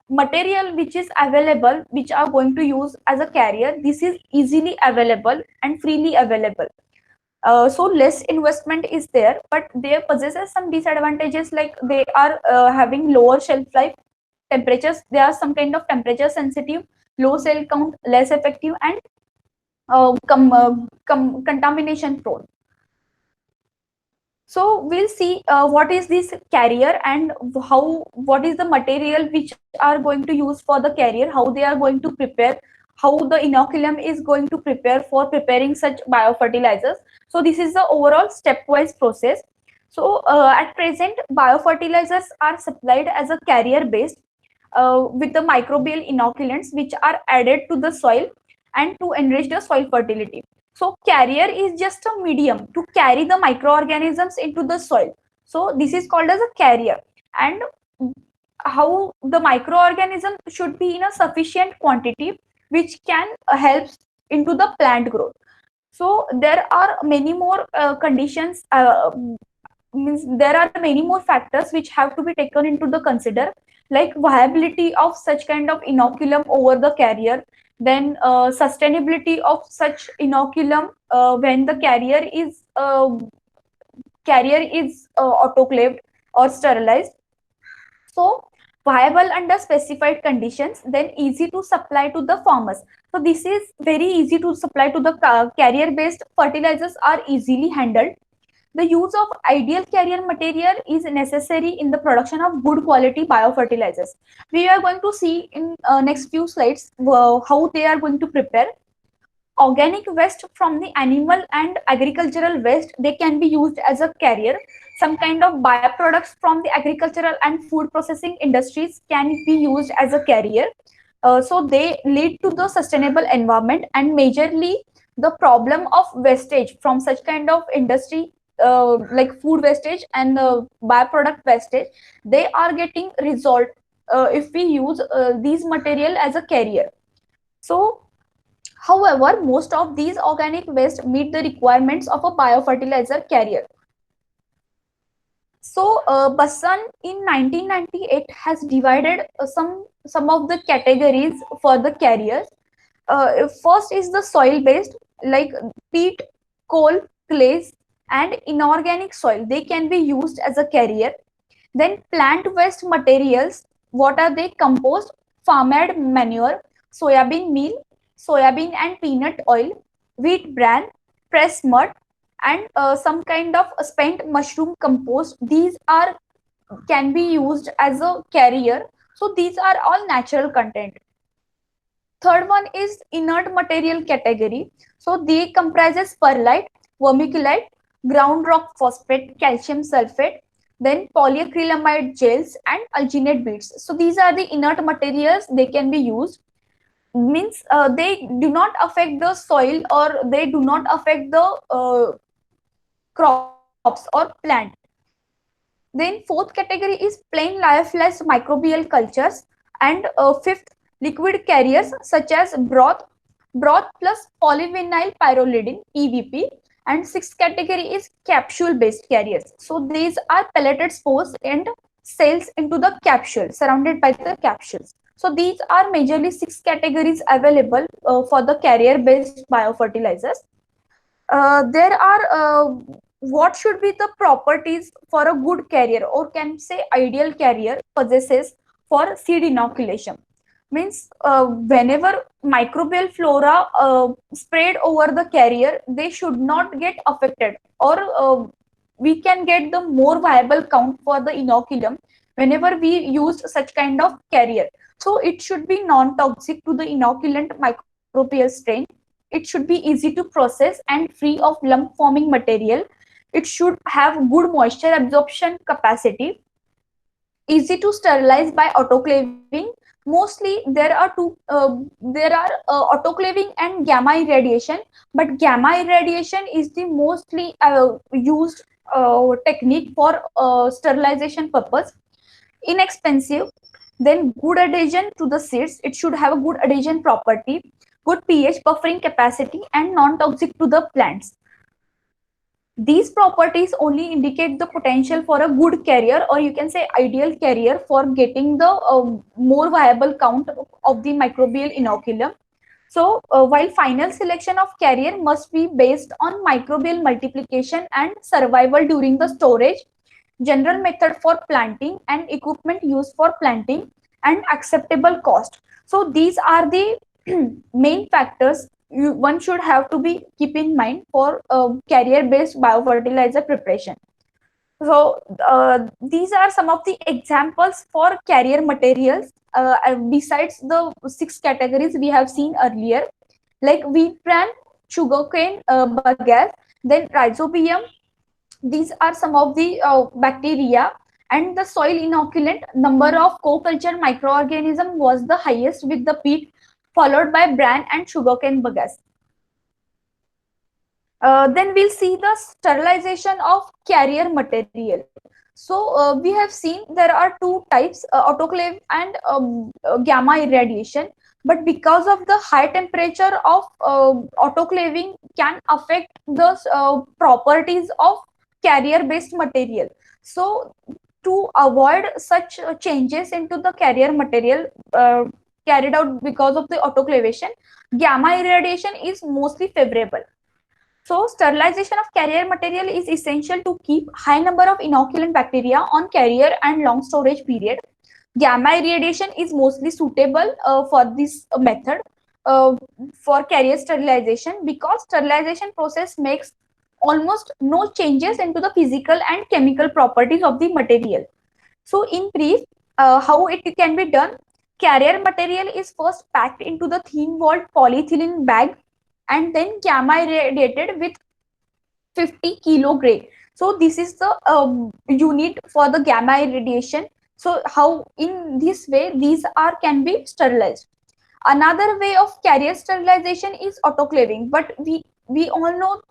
material which is available, which are going to use as a carrier, this is easily available and freely available. So less investment is there, but they possesses some disadvantages like they are having lower shelf life, temperatures, they are some kind of temperature sensitive, low cell count, less effective, and contamination prone. So we'll see what is this carrier and what is the material which are going to use for the carrier, how they are going to prepare, how the inoculum is going to prepare for preparing such biofertilizers. So this is the overall stepwise process. So at present, biofertilizers are supplied as a carrier based with the microbial inoculants which are added to the soil and to enrich the soil fertility. So carrier is just a medium to carry the microorganisms into the soil. So this is called as a carrier. And how the microorganism should be in a sufficient quantity which can help into the plant growth. So there are many more conditions, means there are many more factors which have to be taken into the consider, like viability of such kind of inoculum over the carrier, then sustainability of such inoculum when the carrier is autoclaved or sterilized. So viable under specified conditions, then easy to supply to the farmers. So this is very easy to supply to the carrier based fertilizers are easily handled. The use of ideal carrier material is necessary in the production of good quality biofertilizers. We are going to see in next few slides how they are going to prepare. Organic waste from the animal and agricultural waste, they can be used as a carrier. Some kind of byproducts from the agricultural and food processing industries can be used as a carrier. So they lead to the sustainable environment, and majorly the problem of wastage from such kind of industry like food wastage and byproduct wastage, they are getting resolved if we use these material as a carrier. So however, most of these organic waste meet the requirements of a biofertilizer carrier. So Bassan in 1998 has divided some of the categories for the carriers. First is the soil based, like peat, coal, clays, and inorganic soil. They can be used as a carrier. Then plant waste materials. What are they? Compost, farmyard manure, soybean meal, soybean and peanut oil, wheat bran, pressed mud, and some kind of spent mushroom compost. These are can be used as a carrier. So these are all natural content. Third one is inert material category. So they comprises perlite, vermiculite, ground rock phosphate, calcium sulfate, then polyacrylamide gels and alginate beads. So these are the inert materials, they can be used. Means they do not affect the soil or they do not affect the crops or plant. Then fourth category is plain lyophilized microbial cultures, and fifth, liquid carriers such as broth plus polyvinyl pyrrolidine (PVP), and sixth category is capsule based carriers. So these are pelleted spores and cells into the capsule, surrounded by the capsules. So these are majorly six categories available for the carrier based biofertilizers. There are what should be the properties for a good carrier, or can say ideal carrier possesses for seed inoculation. Means whenever microbial flora spread over the carrier, they should not get affected, or we can get the more viable count for the inoculum whenever we use such kind of carrier. So it should be non-toxic to the inoculant microbial strain. It should be easy to process and free of lump forming material. It should have good moisture absorption capacity, easy to sterilize by autoclaving. Mostly there are autoclaving and gamma irradiation, but gamma irradiation is the mostly used technique for sterilization purpose. Inexpensive, then good adhesion to the seeds. It should have a good adhesion property, good pH buffering capacity, and non-toxic to the plants. These properties only indicate the potential for a good carrier, or you can say ideal carrier, for getting the more viable count of the microbial inoculum. So while final selection of carrier must be based on microbial multiplication and survival during the storage, general method for planting and equipment used for planting, and acceptable cost. So these are the main factors one should have to be keep in mind for carrier based biofertilizer preparation. So these are some of the examples for carrier materials. besides the 6 categories we have seen earlier, like wheat bran, sugarcane bagasse, then rhizobium. These are some of the bacteria. And the soil inoculant number of co-culture microorganism was the highest with the peat, followed by bran and sugarcane bagasse. Then we'll see the sterilization of carrier material. So we have seen there are two types, autoclave and gamma irradiation. But because of the high temperature of autoclaving can affect the properties of carrier based material. So to avoid such changes into the carrier material carried out because of the autoclavation, gamma irradiation is mostly favorable. So sterilization of carrier material is essential to keep high number of inoculant bacteria on carrier and long storage period. Gamma irradiation is mostly suitable for this method for carrier sterilization, because sterilization process makes almost no changes into the physical and chemical properties of the material. So in brief, how it can be done: carrier material is first packed into the thin walled polyethylene bag and then gamma irradiated with 50 kilo grade. So this is the unit for the gamma irradiation. So how in this way these are can be sterilized. Another way of carrier sterilization is autoclaving, but we all know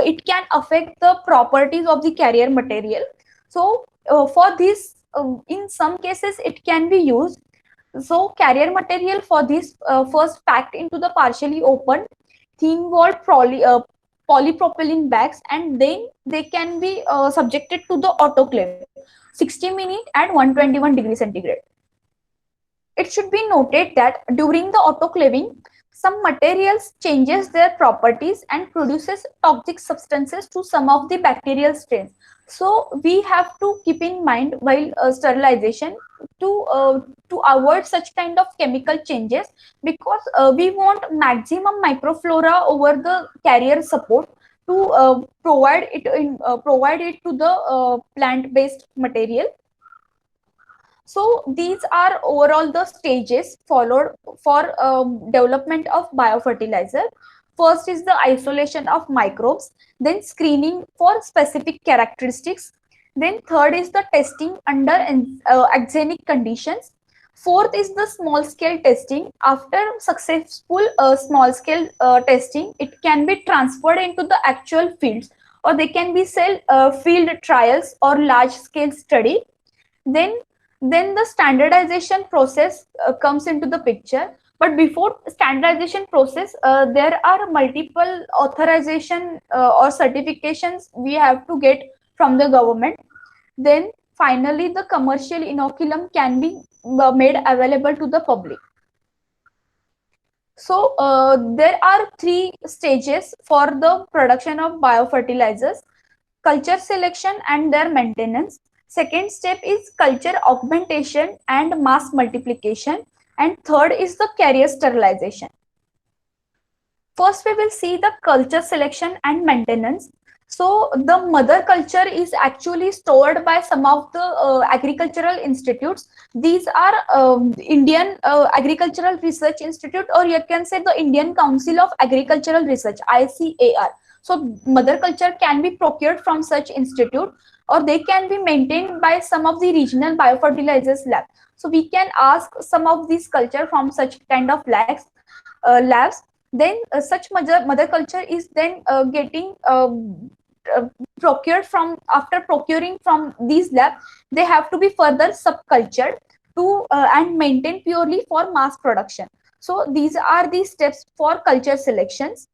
it can affect the properties of the carrier material. So for this, in some cases it can be used. So carrier material for this first packed into the partially opened thin walled polypropylene bags, and then they can be subjected to the autoclave 60 minutes at 121 degrees centigrade. It should be noted that during the autoclaving, some materials changes their properties and produces toxic substances to some of the bacterial strains. So we have to keep in mind while sterilization to avoid such kind of chemical changes, because we want maximum microflora over the carrier support to provide it to the plant based material. So these are overall the stages followed for development of biofertilizer. First is the isolation of microbes, then screening for specific characteristics. Then third is the testing under axenic conditions. Fourth is the small scale testing. After successful small scale testing, it can be transferred into the actual fields, or they can be field trials or large scale study. Then the standardization process comes into the picture. But before standardization process, there are multiple authorization or certifications we have to get from the government. Then finally the commercial inoculum can be made available to the public. So there are 3 stages for the production of biofertilizers: culture selection and their maintenance. Second step is culture augmentation and mass multiplication. And third is the carrier sterilization. First, we will see the culture selection and maintenance. So the mother culture is actually stored by some of the agricultural institutes. These are Indian Agricultural Research Institute, or you can say the Indian Council of Agricultural Research, ICAR. So mother culture can be procured from such institute, or they can be maintained by some of the regional biofertilizers lab. So we can ask some of these culture from such kind of labs. Then such mother culture is then getting procured from, after procuring from these labs, they have to be further subcultured to and maintained purely for mass production. So these are the steps for culture selections.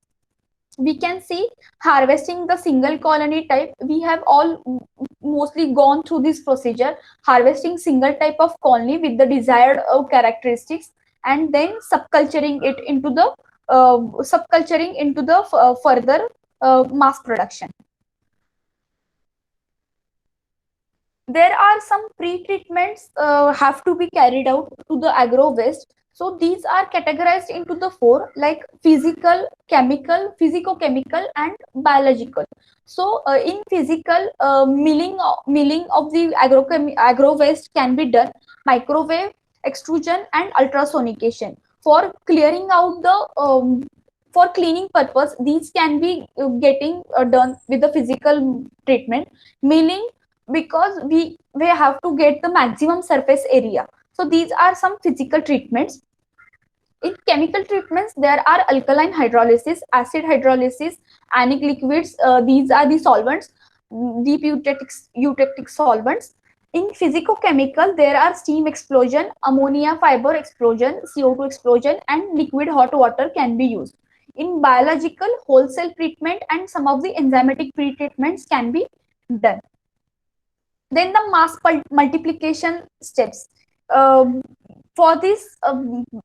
We can see harvesting the single colony type. We have all mostly gone through this procedure, harvesting single type of colony with the desired characteristics, and then subculturing it into the further mass production. There are some pre-treatments have to be carried out to the agro waste. So these are categorized into the 4, like physical, chemical, physico-chemical, and biological. So in physical, milling of the agro waste can be done microwave, extrusion, and ultrasonication. For clearing out the for cleaning purpose, these can be getting done with the physical treatment, milling, because we have to get the maximum surface area. So these are some physical treatments. In chemical treatments, there are alkaline hydrolysis, acid hydrolysis, anionic liquids. These are the solvents, deep eutectic solvents. In physicochemical, there are steam explosion, ammonia fiber explosion, CO2 explosion, and liquid hot water can be used. In biological, wholesale treatment and some of the enzymatic pre-treatments can be done. Then the mass multiplication steps. Um, for this,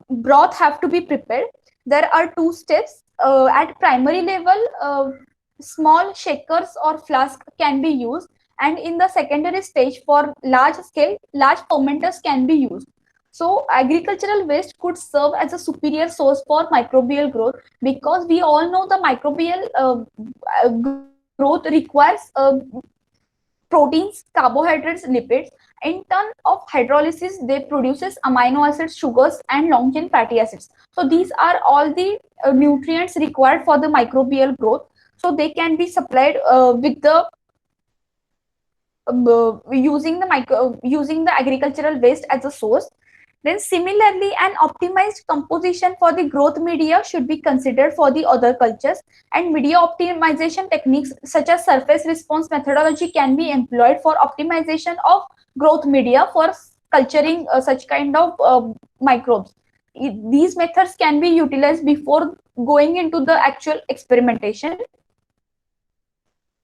broth have to be prepared. There are two steps. At primary level, small shakers or flask can be used, and in the secondary stage, for large scale, large fermenters can be used. So agricultural waste could serve as a superior source for microbial growth, because we all know the microbial growth requires proteins, carbohydrates, lipids. In turn of hydrolysis, they produces amino acids, sugars, and long chain fatty acids. So these are all the nutrients required for the microbial growth. So they can be supplied with the using the agricultural waste as a source. Then similarly, an optimized composition for the growth media should be considered for the other cultures, and media optimization techniques such as surface response methodology can be employed for optimization of growth media for culturing such kind of microbes. These methods can be utilized before going into the actual experimentation.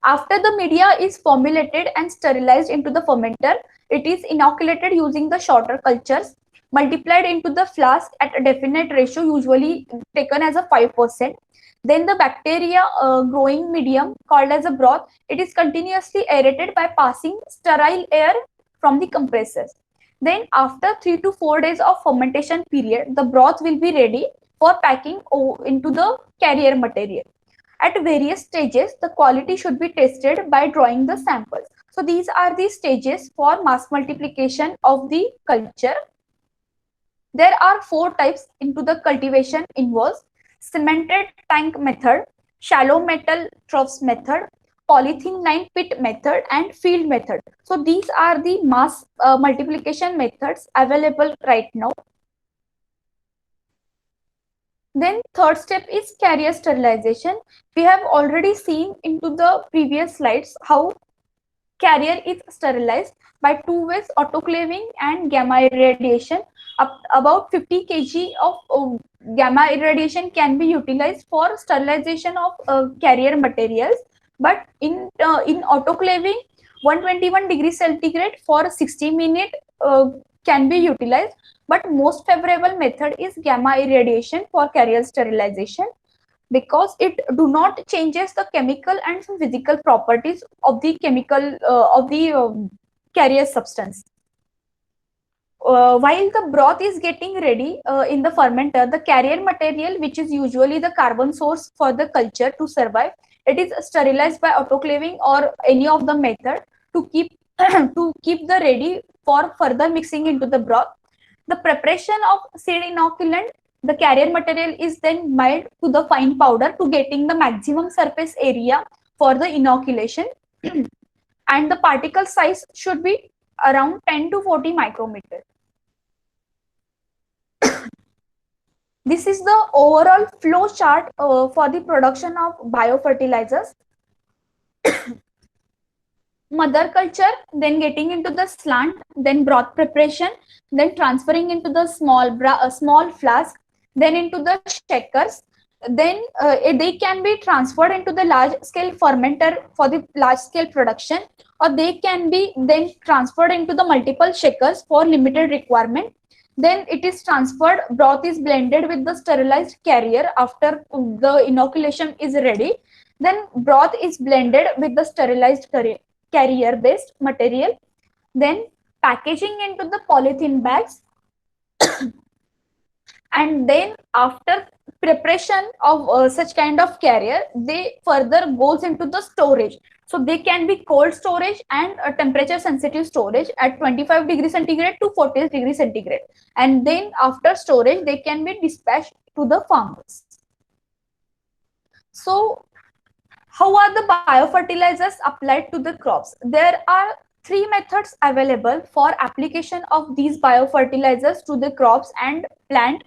After the media is formulated and sterilized into the fermenter, it is inoculated using the shorter cultures, multiplied into the flask at a definite ratio, usually taken as a 5%. Then the bacteria growing medium, called as a broth, it is continuously aerated by passing sterile air from the compressors. Then after 3 to 4 days of fermentation period, the broth will be ready for packing into the carrier material. At various stages, the quality should be tested by drawing the samples. So these are the stages for mass multiplication of the culture. There are 4 types into the cultivation involves: cemented tank method, shallow metal troughs method, polythene line pit method, and field method. So these are the mass multiplication methods available right now. Then third step is carrier sterilization. We have already seen into the previous slides how carrier is sterilized by 2 ways: autoclaving and gamma irradiation. About 50 kg of gamma irradiation can be utilized for sterilization of carrier materials. But in autoclaving, 121 degrees centigrade for 60 minutes can be utilized. But most favorable method is gamma irradiation for carrier sterilization, because it do not changes the chemical and some physical properties of the chemical of the carrier substance. While the broth is getting ready in the fermenter, the carrier material, which is usually the carbon source for the culture to survive, it is sterilized by autoclaving or any of the method to keep to keep the ready for further mixing into the broth. The preparation of seed inoculant, the carrier material is then milled to the fine powder to getting the maximum surface area for the inoculation. And the particle size should be around 10 to 40 micrometers. This is the overall flow chart for the production of biofertilizers. Mother culture, then getting into the slant, then broth preparation, then transferring into the small flask, then into the shakers. Then they can be transferred into the large scale fermenter for the large scale production, or they can be then transferred into the multiple shakers for limited requirement. Then it is transferred, broth is blended with the sterilized carrier after the inoculation is ready. Then broth is blended with the sterilized carrier based material. Then packaging into the polythene bags. And then after preparation of such kind of carrier, they further goes into the storage. So they can be cold storage and temperature sensitive storage at 25 degrees centigrade to 40 degrees centigrade. And then after storage, they can be dispatched to the farmers. So how are the biofertilizers applied to the crops? There are three methods available for application of these biofertilizers to the crops and plant.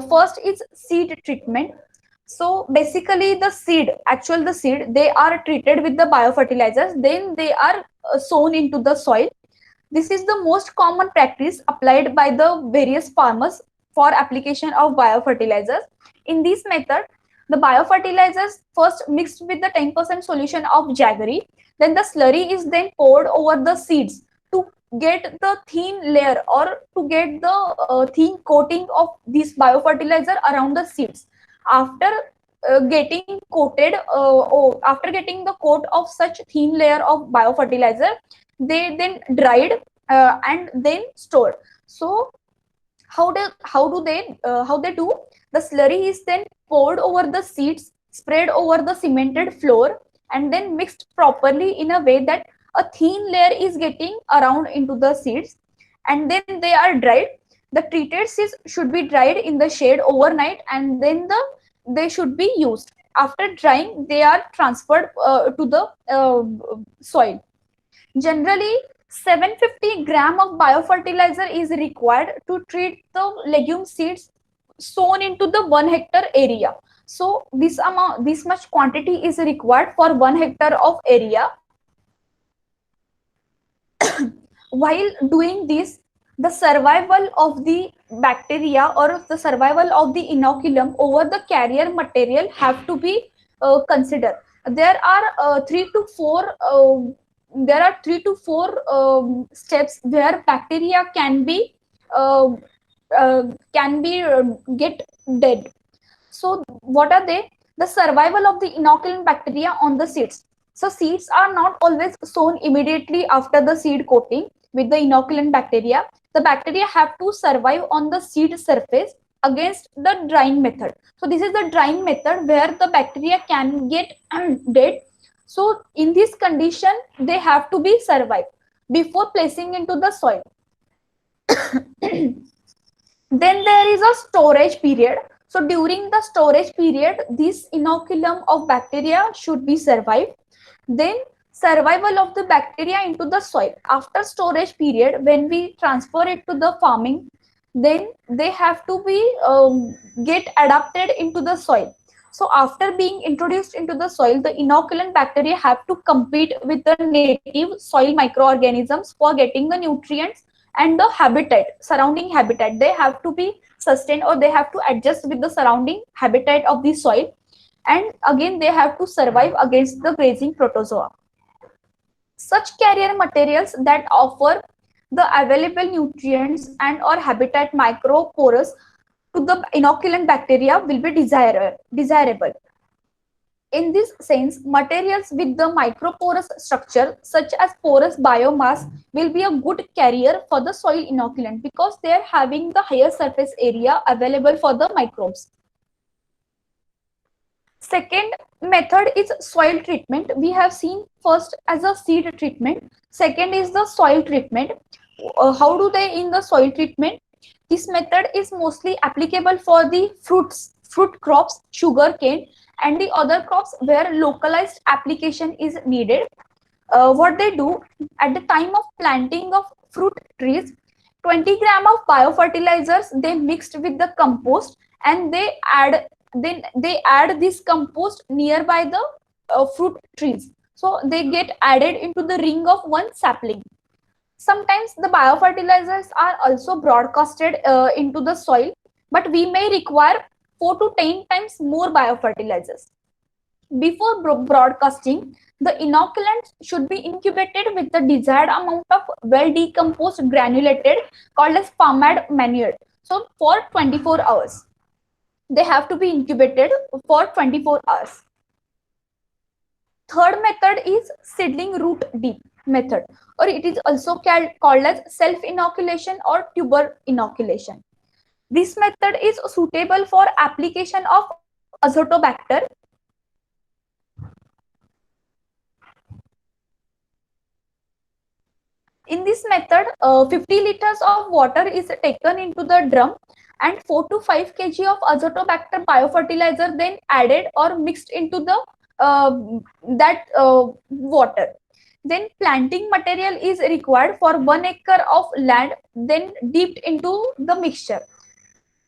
First is seed treatment. So basically the seed, they are treated with the biofertilizers, then they are sown into the soil. This is the most common practice applied by the various farmers for application of biofertilizers. In this method, the biofertilizers first mixed with the 10% solution of jaggery, then the slurry is then poured over the seeds to get the thin layer or to get the thin coating of this biofertilizer around the seeds. After getting coated, after getting the coat of such thin layer of biofertilizer, they then dried and then stored. So how do they do? The slurry is then poured over the seeds, spread over the cemented floor, and then mixed properly in a way that a thin layer is getting around into the seeds, and then they are dried. The treated seeds should be dried in the shade overnight, and then they should be used. After drying, they are transferred to the soil. Generally, 750 gram of biofertilizer is required to treat the legume seeds sown into the 1 hectare area. So this much quantity is required for 1 hectare of area. While doing this, the survival of the bacteria or the survival of the inoculum over the carrier material have to be considered. There are 3 to 4 steps where bacteria can be uh, get dead. So what are they? The survival of the inoculant bacteria on the seeds. So seeds are not always sown immediately after the seed coating with the inoculant bacteria. The bacteria have to survive on the seed surface against the drying method. So this is the drying method where the bacteria can get dead. So in this condition, they have to be survived before placing into the soil. Then there is a storage period. So during the storage period, this inoculum of bacteria should be survived. Then survival of the bacteria into the soil. After storage period, when we transfer it to the farming, then they have to be get adapted into the soil. So after being introduced into the soil, the inoculant bacteria have to compete with the native soil microorganisms for getting the nutrients and the habitat, surrounding habitat. They have to be sustained or they have to adjust with the surrounding habitat of the soil. And again, they have to survive against the grazing protozoa. Such carrier materials that offer the available nutrients and or habitat micropores to the inoculant bacteria will be desirable. In this sense, materials with the microporous structure such as porous biomass will be a good carrier for the soil inoculant because they are having the higher surface area available for the microbes. Second method is soil treatment. We have seen first as a seed treatment. Second is the soil treatment. How do they in the soil treatment? This method is mostly applicable for the fruit crops, sugar cane, and the other crops where localized application is needed. What they do at the time of planting of fruit trees, 20 gram of biofertilizers they mixed with the compost, and they add this compost nearby the fruit trees. So they get added into the ring of one sapling. Sometimes the biofertilizers are also broadcasted into the soil, but we may require 4 to 10 times more biofertilizers. Before broadcasting, the inoculant should be incubated with the desired amount of well-decomposed granulated called as farmyard manure. So for 24 hours. They have to be incubated for 24 hours. Third method is seedling root deep method, or it is also called as self-inoculation or tuber inoculation. This method is suitable for application of Azotobacter. In this method, 50 liters of water is taken into the drum and 4 to 5 kg of Azotobacter biofertilizer then added or mixed into the water. Then planting material is required for 1 acre of land, then dipped into the mixture.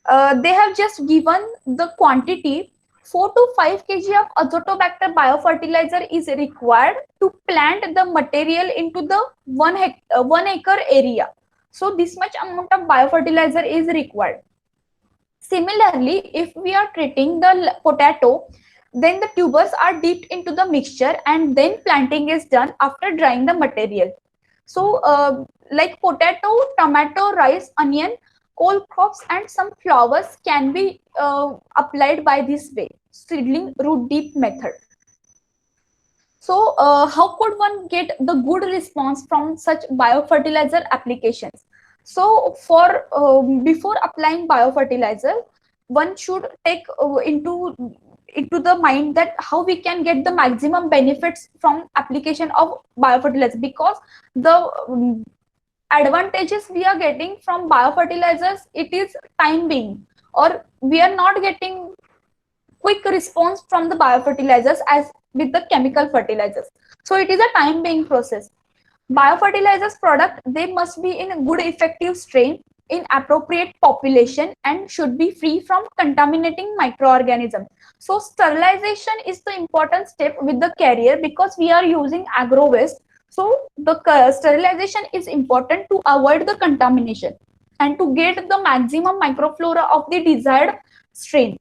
They have just given the quantity. 4 to 5 kg of Azotobacter biofertilizer is required to plant the material into the 1 acre area. So this much amount of biofertilizer is required. Similarly, if we are treating the potato, then the tubers are dipped into the mixture and then planting is done after drying the material. So like potato, tomato, rice, onion, cole crops and some flowers can be applied by this way, seedling root deep method. So how could one get the good response from such biofertilizer applications? So for before applying biofertilizer, one should take into the mind that how we can get the maximum benefits from application of biofertilizer, because the advantages we are getting from biofertilizers, it is time being, or we are not getting quick response from the biofertilizers as with the chemical fertilizers. So it is a time being process. Biofertilizers product, they must be in a good effective strain in appropriate population and should be free from contaminating microorganisms. So sterilization is the important step with the carrier, because we are using agro waste. So the sterilization is important to avoid the contamination and to get the maximum microflora of the desired strain.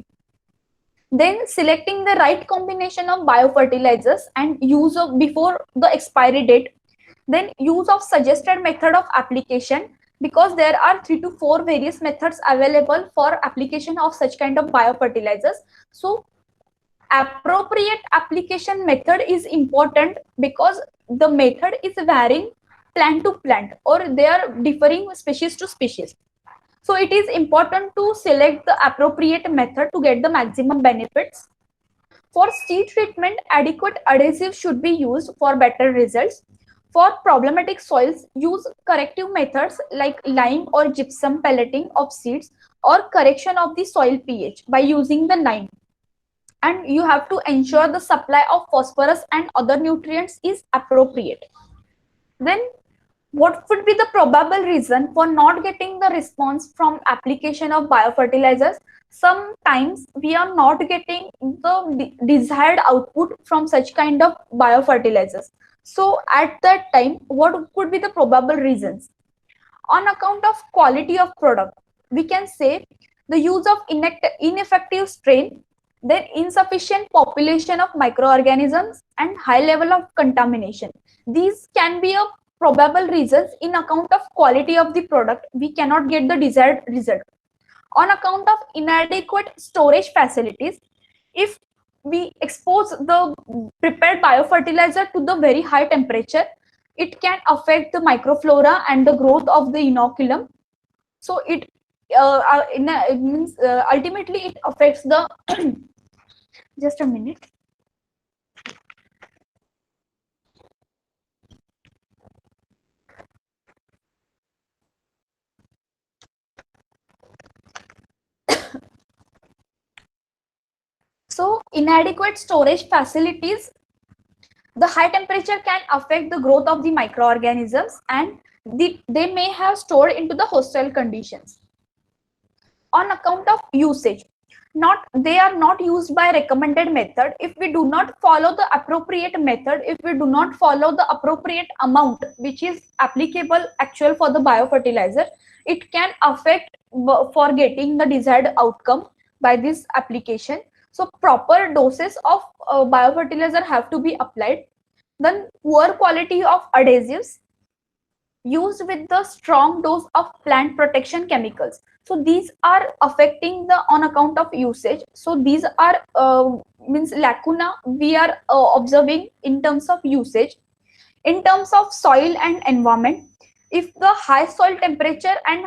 Then selecting the right combination of biofertilizers and use of before the expiry date. Then use of suggested method of application, because there are 3 to 4 various methods available for application of such kind of biofertilizers. So appropriate application method is important, because the method is varying plant to plant, or they are differing species to species. So it is important to select the appropriate method to get the maximum benefits. For seed treatment, adequate adhesive should be used for better results. For problematic soils, use corrective methods like lime or gypsum pelleting of seeds, or correction of the soil pH by using the lime. And you have to ensure the supply of phosphorus and other nutrients is appropriate. Then what would be the probable reason for not getting the response from application of biofertilizers? Sometimes we are not getting the desired output from such kind of biofertilizers. So at that time, what could be the probable reasons? On account of quality of product, we can say the use of ineffective strain, then insufficient population of microorganisms and high level of contamination. These can be a probable reasons. In account of quality of the product, we cannot get the desired result. On account of inadequate storage facilities, if we expose the prepared biofertilizer to the very high temperature, it can affect the microflora and the growth of the inoculum. So it means ultimately it affects the just a minute. So inadequate storage facilities, the high temperature can affect the growth of the microorganisms, and they may have stored into the hostile conditions. On account of usage, they are not used by recommended method. If we do not follow the appropriate method, if we do not follow the appropriate amount which is applicable actual for the biofertilizer, it can affect for getting the desired outcome by this application. So proper doses of biofertilizer have to be applied. Then poor quality of adhesives used with the strong dose of plant protection chemicals. So these are affecting the on account of usage. So these are means lacuna we are observing in terms of usage. In terms of soil and environment, If the high soil temperature and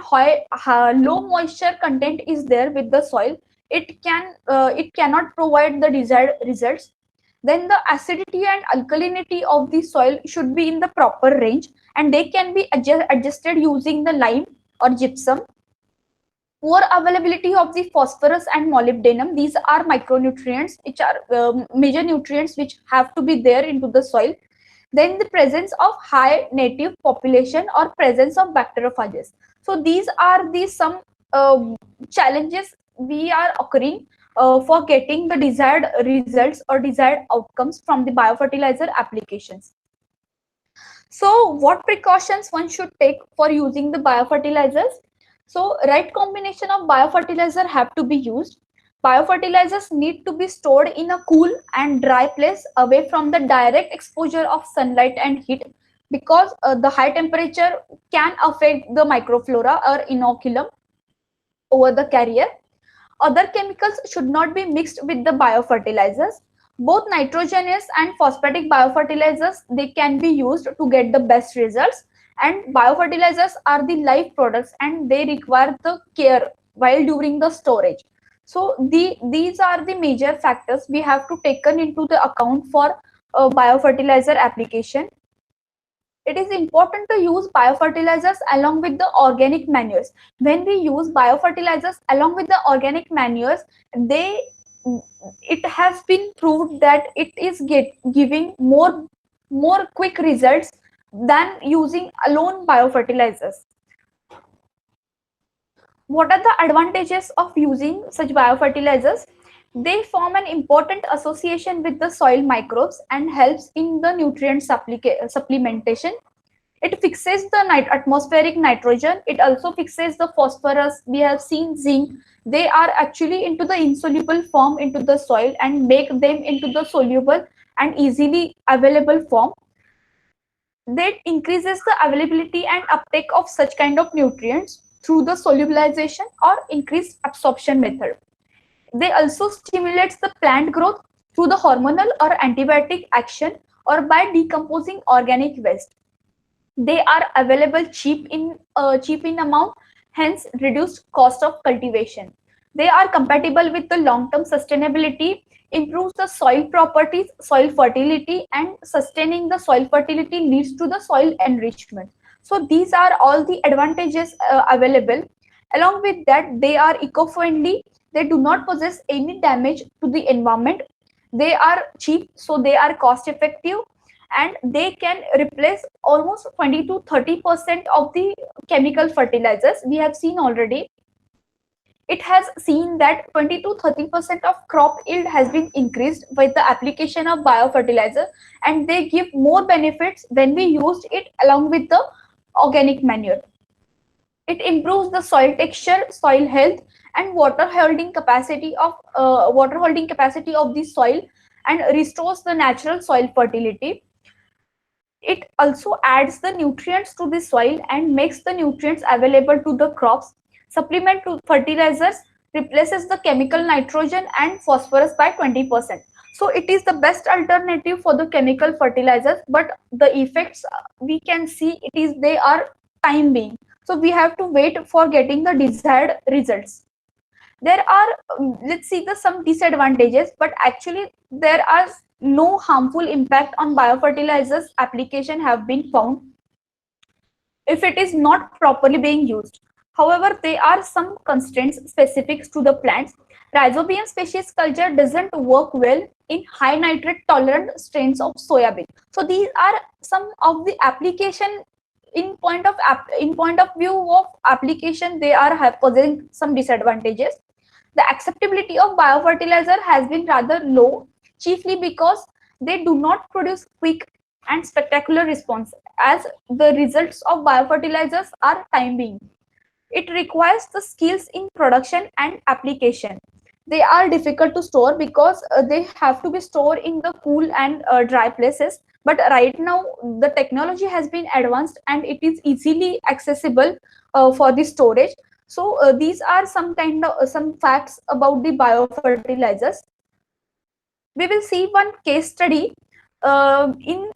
low moisture content is there with the soil, it cannot provide the desired results. Then the acidity and alkalinity of the soil should be in the proper range, and they can be adjusted using the lime or gypsum. Poor availability of the phosphorus and molybdenum, these are micronutrients which are major nutrients which have to be there into the soil. Then the presence of high native population or presence of bacteriophages. So these are the some challenges we are occurring for getting the desired results or desired outcomes from the biofertilizer applications. So what precautions one should take for using the biofertilizers? So right combination of biofertilizer have to be used. Biofertilizers need to be stored in a cool and dry place away from the direct exposure of sunlight and heat, because the high temperature can affect the microflora or inoculum over the carrier. Other chemicals should not be mixed with the biofertilizers. Both nitrogenous and phosphatic biofertilizers, they can be used to get the best results. And biofertilizers are the live products and they require the care while during the storage. So these are the major factors we have to taken into the account for biofertilizer application. It is important to use biofertilizers along with the organic manures. When we use biofertilizers along with the organic manures, they it has been proved that it is giving more quick results than using alone biofertilizers. What are the advantages of using such biofertilizers? They form an important association with the soil microbes and helps in the nutrient supplementation. It fixes the atmospheric nitrogen. It also fixes the phosphorus. We have seen zinc. They are actually into the insoluble form into the soil and make them into the soluble and easily available form. That increases the availability and uptake of such kind of nutrients through the solubilization or increased absorption method. They also stimulates the plant growth through the hormonal or antibiotic action or by decomposing organic waste. They are available cheap in amount, hence reduced cost of cultivation. They are compatible with the long-term sustainability, improves the soil properties, soil fertility, and sustaining the soil fertility leads to the soil enrichment. So these are all the advantages available. Along with that, they are eco-friendly. They do not possess any damage to the environment. They are cheap, so they are cost effective, and they can replace almost 20 to 30% of the chemical fertilizers. We have seen already. It has seen that 20 to 30% of crop yield has been increased with the application of biofertilizer, and they give more benefits when we used it along with the organic manure. It improves the soil texture, soil health, and water holding capacity of the soil, and restores the natural soil fertility. It also adds the nutrients to the soil and makes the nutrients available to the crops. Supplement to fertilizers replaces the chemical nitrogen and phosphorus by 20%. So it is the best alternative for the chemical fertilizers, but the effects we can see they are time being. So we have to wait for getting the desired results. There are, let's see the some disadvantages, but actually there are no harmful impact on biofertilizers application have been found if it is not properly being used. However, there are some constraints specific to the plants. Rhizobium species culture doesn't work well in high nitrate tolerant strains of soybean. So these are some of the application in point of view of application. They are possessing some disadvantages. The acceptability of biofertilizer has been rather low, chiefly because they do not produce quick and spectacular response, as the results of biofertilizers are time being. It requires the skills in production and application. They are difficult to store because they have to be stored in the cool and dry places. But right now the technology has been advanced and it is easily accessible for the storage. So these are some facts about the biofertilizers. We will see one case study. In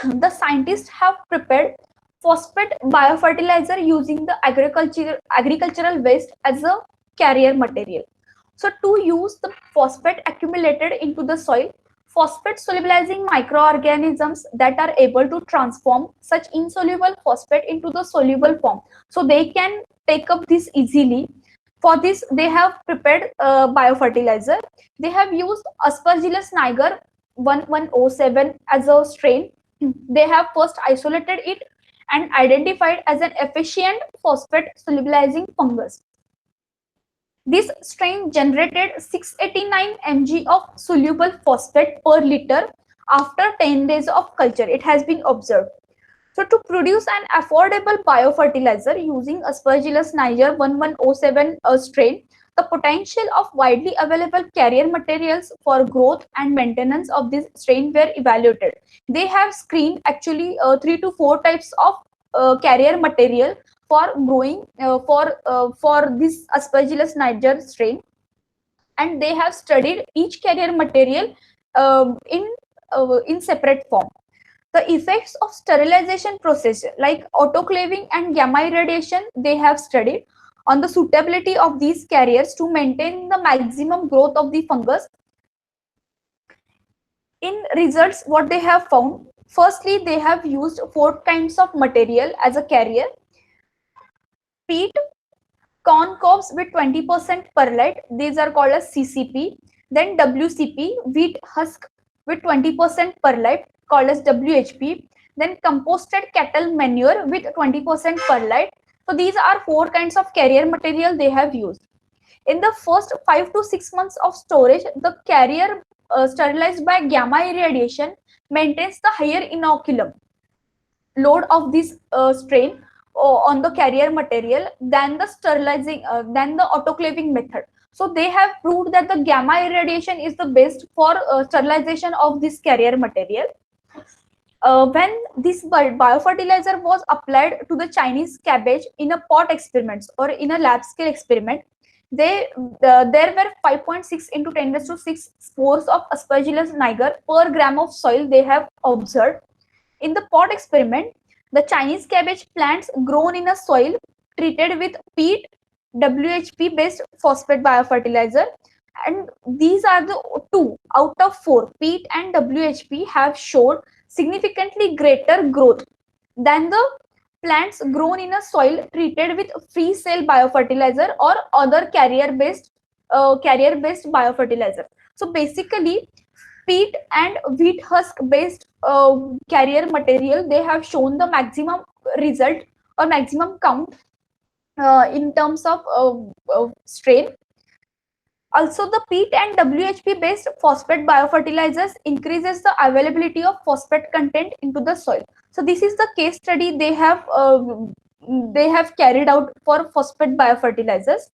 the scientists have prepared phosphate biofertilizer using the agricultural waste as a carrier material. So to use the phosphate accumulated into the soil, phosphate solubilizing microorganisms that are able to transform such insoluble phosphate into the soluble form. So they can take up this easily. For this, they have prepared biofertilizer. They have used Aspergillus niger 1107 as a strain. They have first isolated it and identified as an efficient phosphate solubilizing fungus. This strain generated 689 mg of soluble phosphate per liter after 10 days of culture. It has been observed. So to produce an affordable biofertilizer using Aspergillus niger 1107 strain, the potential of widely available carrier materials for growth and maintenance of this strain were evaluated. They have screened actually 3 to 4 types of carrier material for growing for this Aspergillus niger strain, and they have studied each carrier material in separate form. The effects of sterilization process like autoclaving and gamma irradiation they have studied on the suitability of these carriers to maintain the maximum growth of the fungus. In results, what they have found, firstly, they have used 4 kinds of material as a carrier: peat, corn cobs with 20% perlite, these are called as CCP. Then WCP, wheat husk with 20% perlite, called as WHP. Then composted cattle manure with 20% perlite. So these are 4 kinds of carrier material they have used. In the first 5 to 6 months of storage, the carrier sterilized by gamma irradiation maintains the higher inoculum load of this strain on the carrier material than the than the autoclaving method. So they have proved that the gamma irradiation is the best for sterilization of this carrier material. When this biofertilizer was applied to the Chinese cabbage in a pot experiments or in a lab scale experiment, there were 5.6 into 10 raised to 6 spores of Aspergillus niger per gram of soil they have observed. In the pot experiment, the Chinese cabbage plants grown in a soil treated with peat WHP based phosphate biofertilizer, and these are the 2 out of 4, peat and WHP, have showed significantly greater growth than the plants grown in a soil treated with free cell biofertilizer or other carrier based biofertilizer. So basically, peat and wheat husk based carrier material, they have shown the maximum result or maximum count in terms of strain. Also, the peat and WHP based phosphate biofertilizers increases the availability of phosphate content into the soil. So this is the case study they have carried out for phosphate biofertilizers.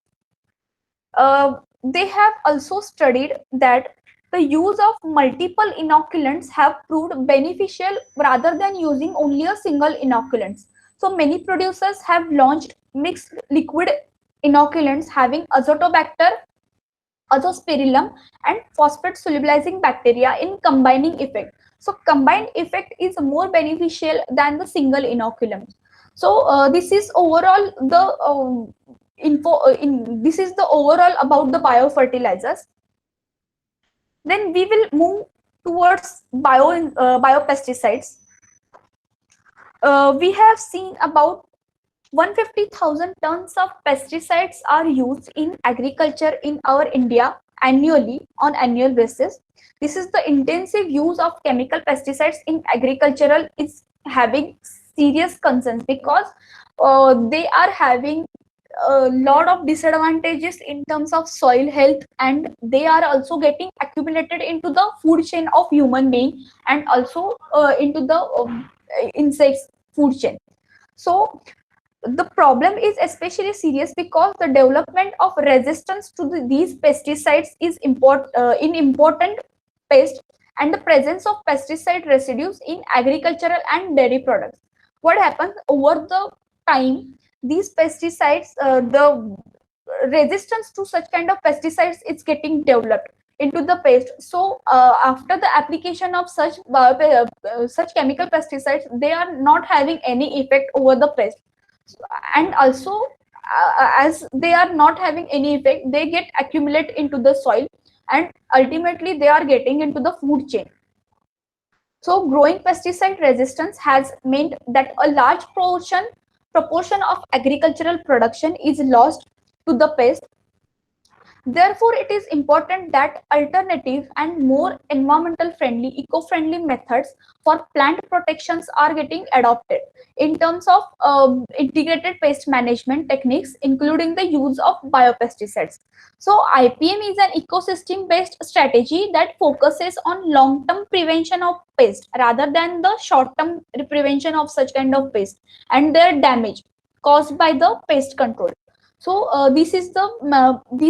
They have also studied that the use of multiple inoculants have proved beneficial rather than using only a single inoculant. So many producers have launched mixed liquid inoculants having Azotobacter, Azospirillum, and phosphate solubilizing bacteria in combining effect. So combined effect is more beneficial than the single inoculant. So this is overall the this is the overall about the biofertilizers. Then we will move towards biopesticides. We have seen about 150,000 tons of pesticides are used in agriculture in our India annually on annual basis. This is the intensive use of chemical pesticides in agricultural is having serious concerns because they are having a lot of disadvantages in terms of soil health, and they are also getting accumulated into the food chain of human being and also into the insects food chain. So the problem is especially serious because the development of resistance to these pesticides is important pest and the presence of pesticide residues in agricultural and dairy products. What happens over the time, these pesticides, the resistance to such kind of pesticides is getting developed. into the paste. So after the application of such such chemical pesticides, they are not having any effect over the paste. And also as they are not having any effect, they get accumulate into the soil, and ultimately they are getting into the food chain. So growing pesticide resistance has meant that a large proportion of agricultural production is lost to the pest. Therefore, it is important that alternative and more environmental friendly, eco-friendly methods for plant protections are getting adopted in terms of integrated pest management techniques, including the use of biopesticides. So, IPM is an ecosystem-based strategy that focuses on long-term prevention of pest rather than the short-term prevention of such kind of pest and their damage caused by the pest control. So these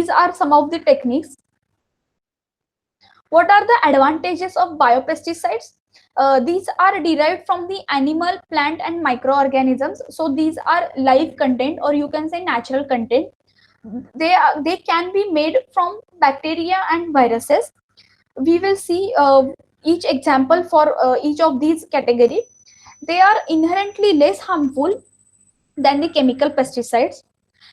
are some of the techniques. What are the advantages of biopesticides? These are derived from the animal, plant, and microorganisms. So these are live content, or you can say natural content. They can be made from bacteria and viruses. We will see each example for each of these category. They are inherently less harmful than the chemical pesticides.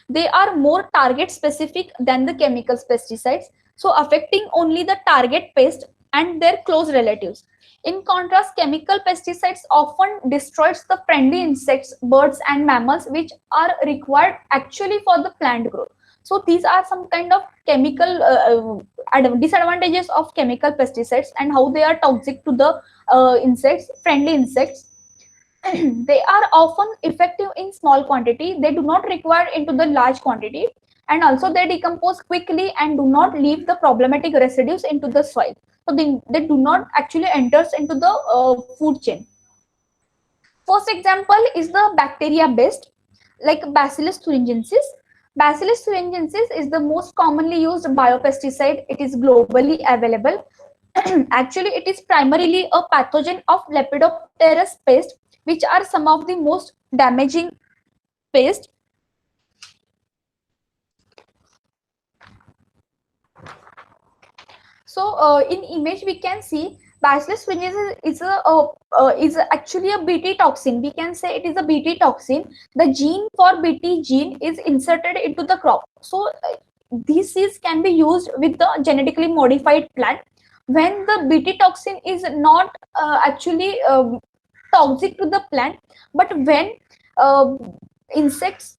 They are more target specific than the chemical pesticides, so affecting only the target pest and their close relatives. In contrast, chemical pesticides often destroys the friendly insects, birds, and mammals which are required actually for the plant growth. So these are some kind of chemical disadvantages of chemical pesticides and how they are toxic to the insects, friendly insects. They are often effective in small quantity. They do not require into the large quantity, and also they decompose quickly and do not leave the problematic residues into the soil. So they do not actually enters into the food chain. First example is the bacteria based, like Bacillus thuringiensis. Bacillus thuringiensis is the most commonly used biopesticide. It is globally available. Actually, it is primarily a pathogen of Lepidopterus pest, which are some of the most damaging pests. So, in image we can see Bacillus thuringiensis is actually a Bt toxin. We can say it is a Bt toxin. The gene for Bt gene is inserted into the crop. So, this is can be used with the genetically modified plant when the Bt toxin is not actually toxic to the plant, but when uh, insects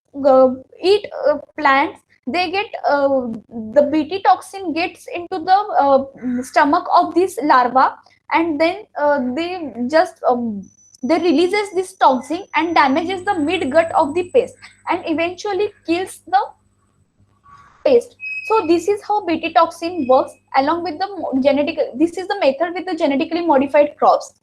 eat plants, they get the Bt toxin gets into the stomach of this larva, and then they releases this toxin and damages the mid gut of the pest and eventually kills the pest. So this is how Bt toxin works along with the genetic. This is the method with the genetically modified crops.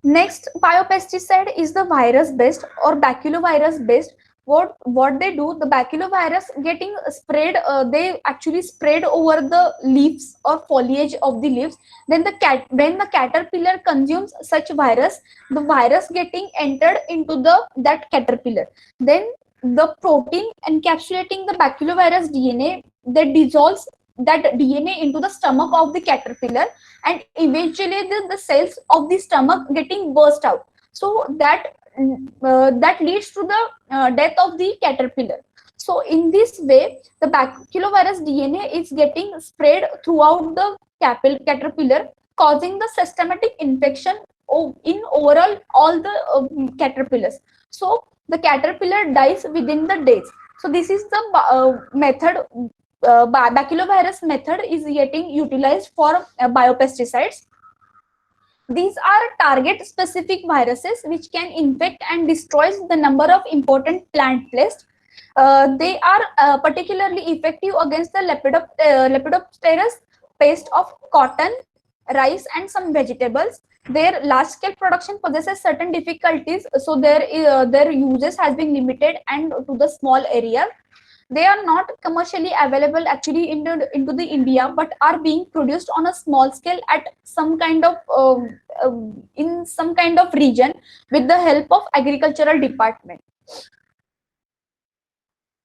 Next biopesticide is the virus based or baculovirus based. What they do, the baculovirus getting sprayed, they actually sprayed over the leaves or foliage of the leaves. Then when the caterpillar consumes such virus, the virus getting entered into that caterpillar. Then the protein encapsulating the baculovirus DNA that dissolves that DNA into the stomach of the caterpillar, and eventually the cells of the stomach getting burst out. So that leads to the death of the caterpillar. So in this way, the baculovirus DNA is getting spread throughout the caterpillar, causing the systematic infection in overall all the caterpillars. So the caterpillar dies within the days. So this is the method. Baculovirus method is getting utilized for biopesticides. These are target specific viruses which can infect and destroy the number of important plant pests. They are particularly effective against the Lepidopterus pest of cotton, rice, and some vegetables. Their large scale production possesses certain difficulties, so their uses has been limited and to the small area. They are not commercially available actually into the India, but are being produced on a small scale at some kind of in some kind of region with the help of agricultural department.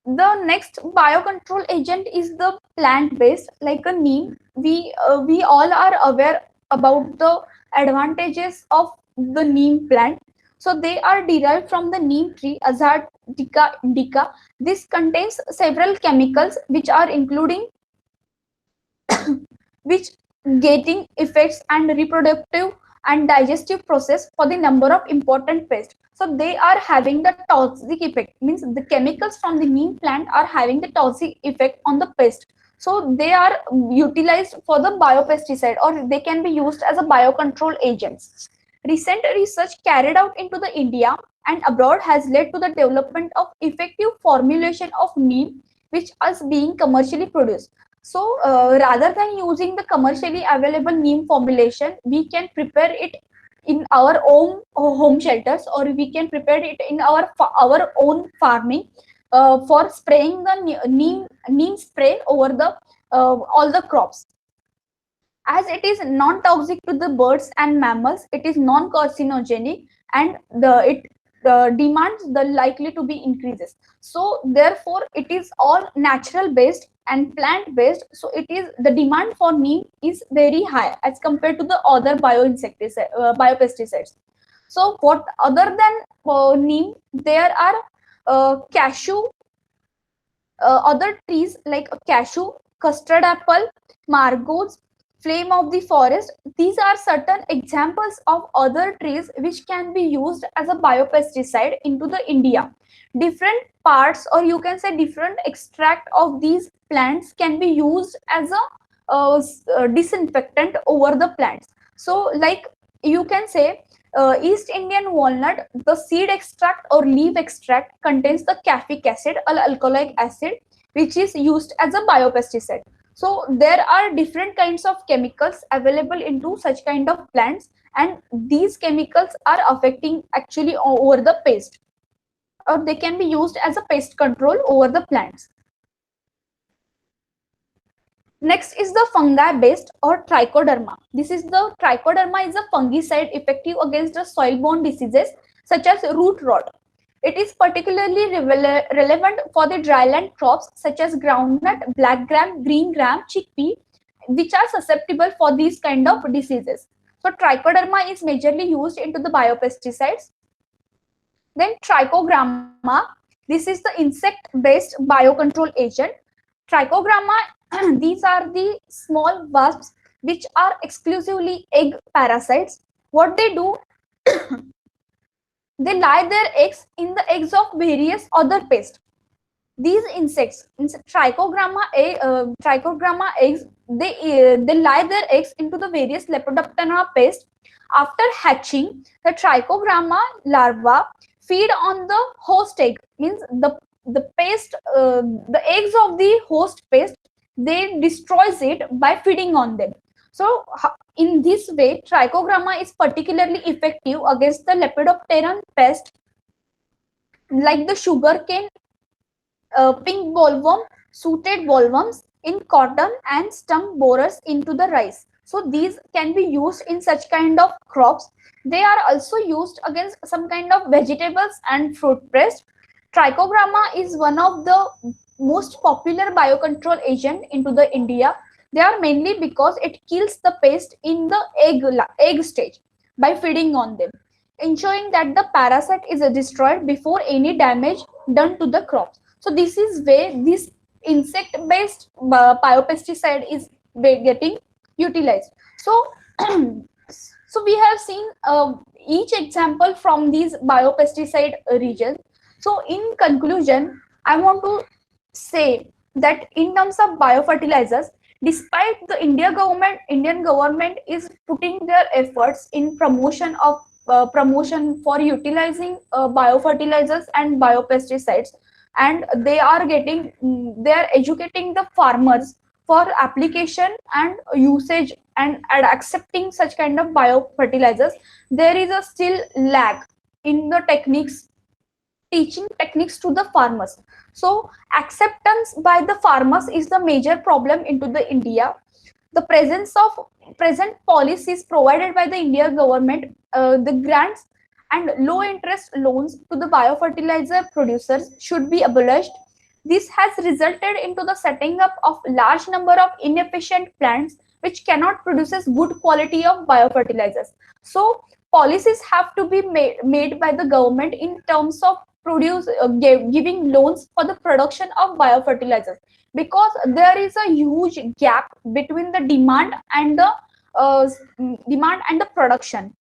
The next biocontrol agent is the plant-based, like a neem. We all are aware about the advantages of the neem plant. So they are derived from the neem tree, Azadirachta indica. This contains several chemicals which are including which gating effects and reproductive and digestive process for the number of important pests. So they are having the toxic effect, means the chemicals from the neem plant are having the toxic effect on the pest. So they are utilized for the biopesticide, or they can be used as a biocontrol agents. Recent research carried out into the India and abroad has led to the development of effective formulation of neem which is being commercially produced. So rather than using the commercially available neem formulation, we can prepare it in our own home shelters, or we can prepare it in our own farming for spraying the neem spray over the all the crops. As it is non-toxic to the birds and mammals, it is non-carcinogenic, and it demands the likely to be increases. So therefore, it is all natural based and plant based. So it is the demand for neem is very high as compared to the other biopesticides. So what other than neem, there are cashew, other trees like cashew, custard apple, margot's, flame of the forest. These are certain examples of other trees which can be used as a biopesticide into the India. Different parts, or you can say different extract of these plants can be used as a disinfectant over the plants. So like you can say East Indian walnut, the seed extract or leaf extract contains the caffeic acid, or alkaloic acid, which is used as a biopesticide. So there are different kinds of chemicals available into such kind of plants, and these chemicals are affecting actually over the pest, or they can be used as a pest control over the plants. Next is the fungi-based or trichoderma. Trichoderma is a fungicide effective against the soil-borne diseases such as root rot. It is particularly relevant for the dryland crops such as groundnut, black gram, green gram, chickpea, which are susceptible for these kind of diseases. So trichoderma is majorly used into the biopesticides. Then trichogramma, this is the insect-based biocontrol agent. Trichogramma, these are the small wasps which are exclusively egg parasites. What they do, they lay their eggs in the eggs of various other pests. These insects, trichogramma eggs, they lay their eggs into the various Lepidoptera pests. After hatching, the trichogramma larva feed on the host egg, means the paste, the eggs of the host pest, they destroys it by feeding on them. So in this way, trichogramma is particularly effective against the Lepidopteran pest like the sugarcane, pink bollworm, sooted bollworms in cotton, and stump borers into the rice. So these can be used in such kind of crops. They are also used against some kind of vegetables and fruit pest. Trichogramma is one of the most popular biocontrol agent into the India. They are mainly because it kills the pest in the egg stage by feeding on them, ensuring that the parasite is destroyed before any damage done to the crops. So this is where this insect-based biopesticide is getting utilized. So, so we have seen each example from these biopesticide regions. So in conclusion, I want to say that in terms of biofertilizers, despite the Indian government is putting their efforts in promotion for utilizing biofertilizers and biopesticides, and they are educating the farmers for application and usage and accepting such kind of biofertilizers. There is a still lag in the teaching techniques to the farmers. So acceptance by the farmers is the major problem into the India. The present policies provided by the Indian government, the grants and low interest loans to the biofertilizer producers should be abolished. This has resulted into the setting up of large number of inefficient plants which cannot produce good quality of biofertilizers. So policies have to be made by the government in terms of giving loans for the production of biofertilizers, because there is a huge gap between the uh, demand and the production.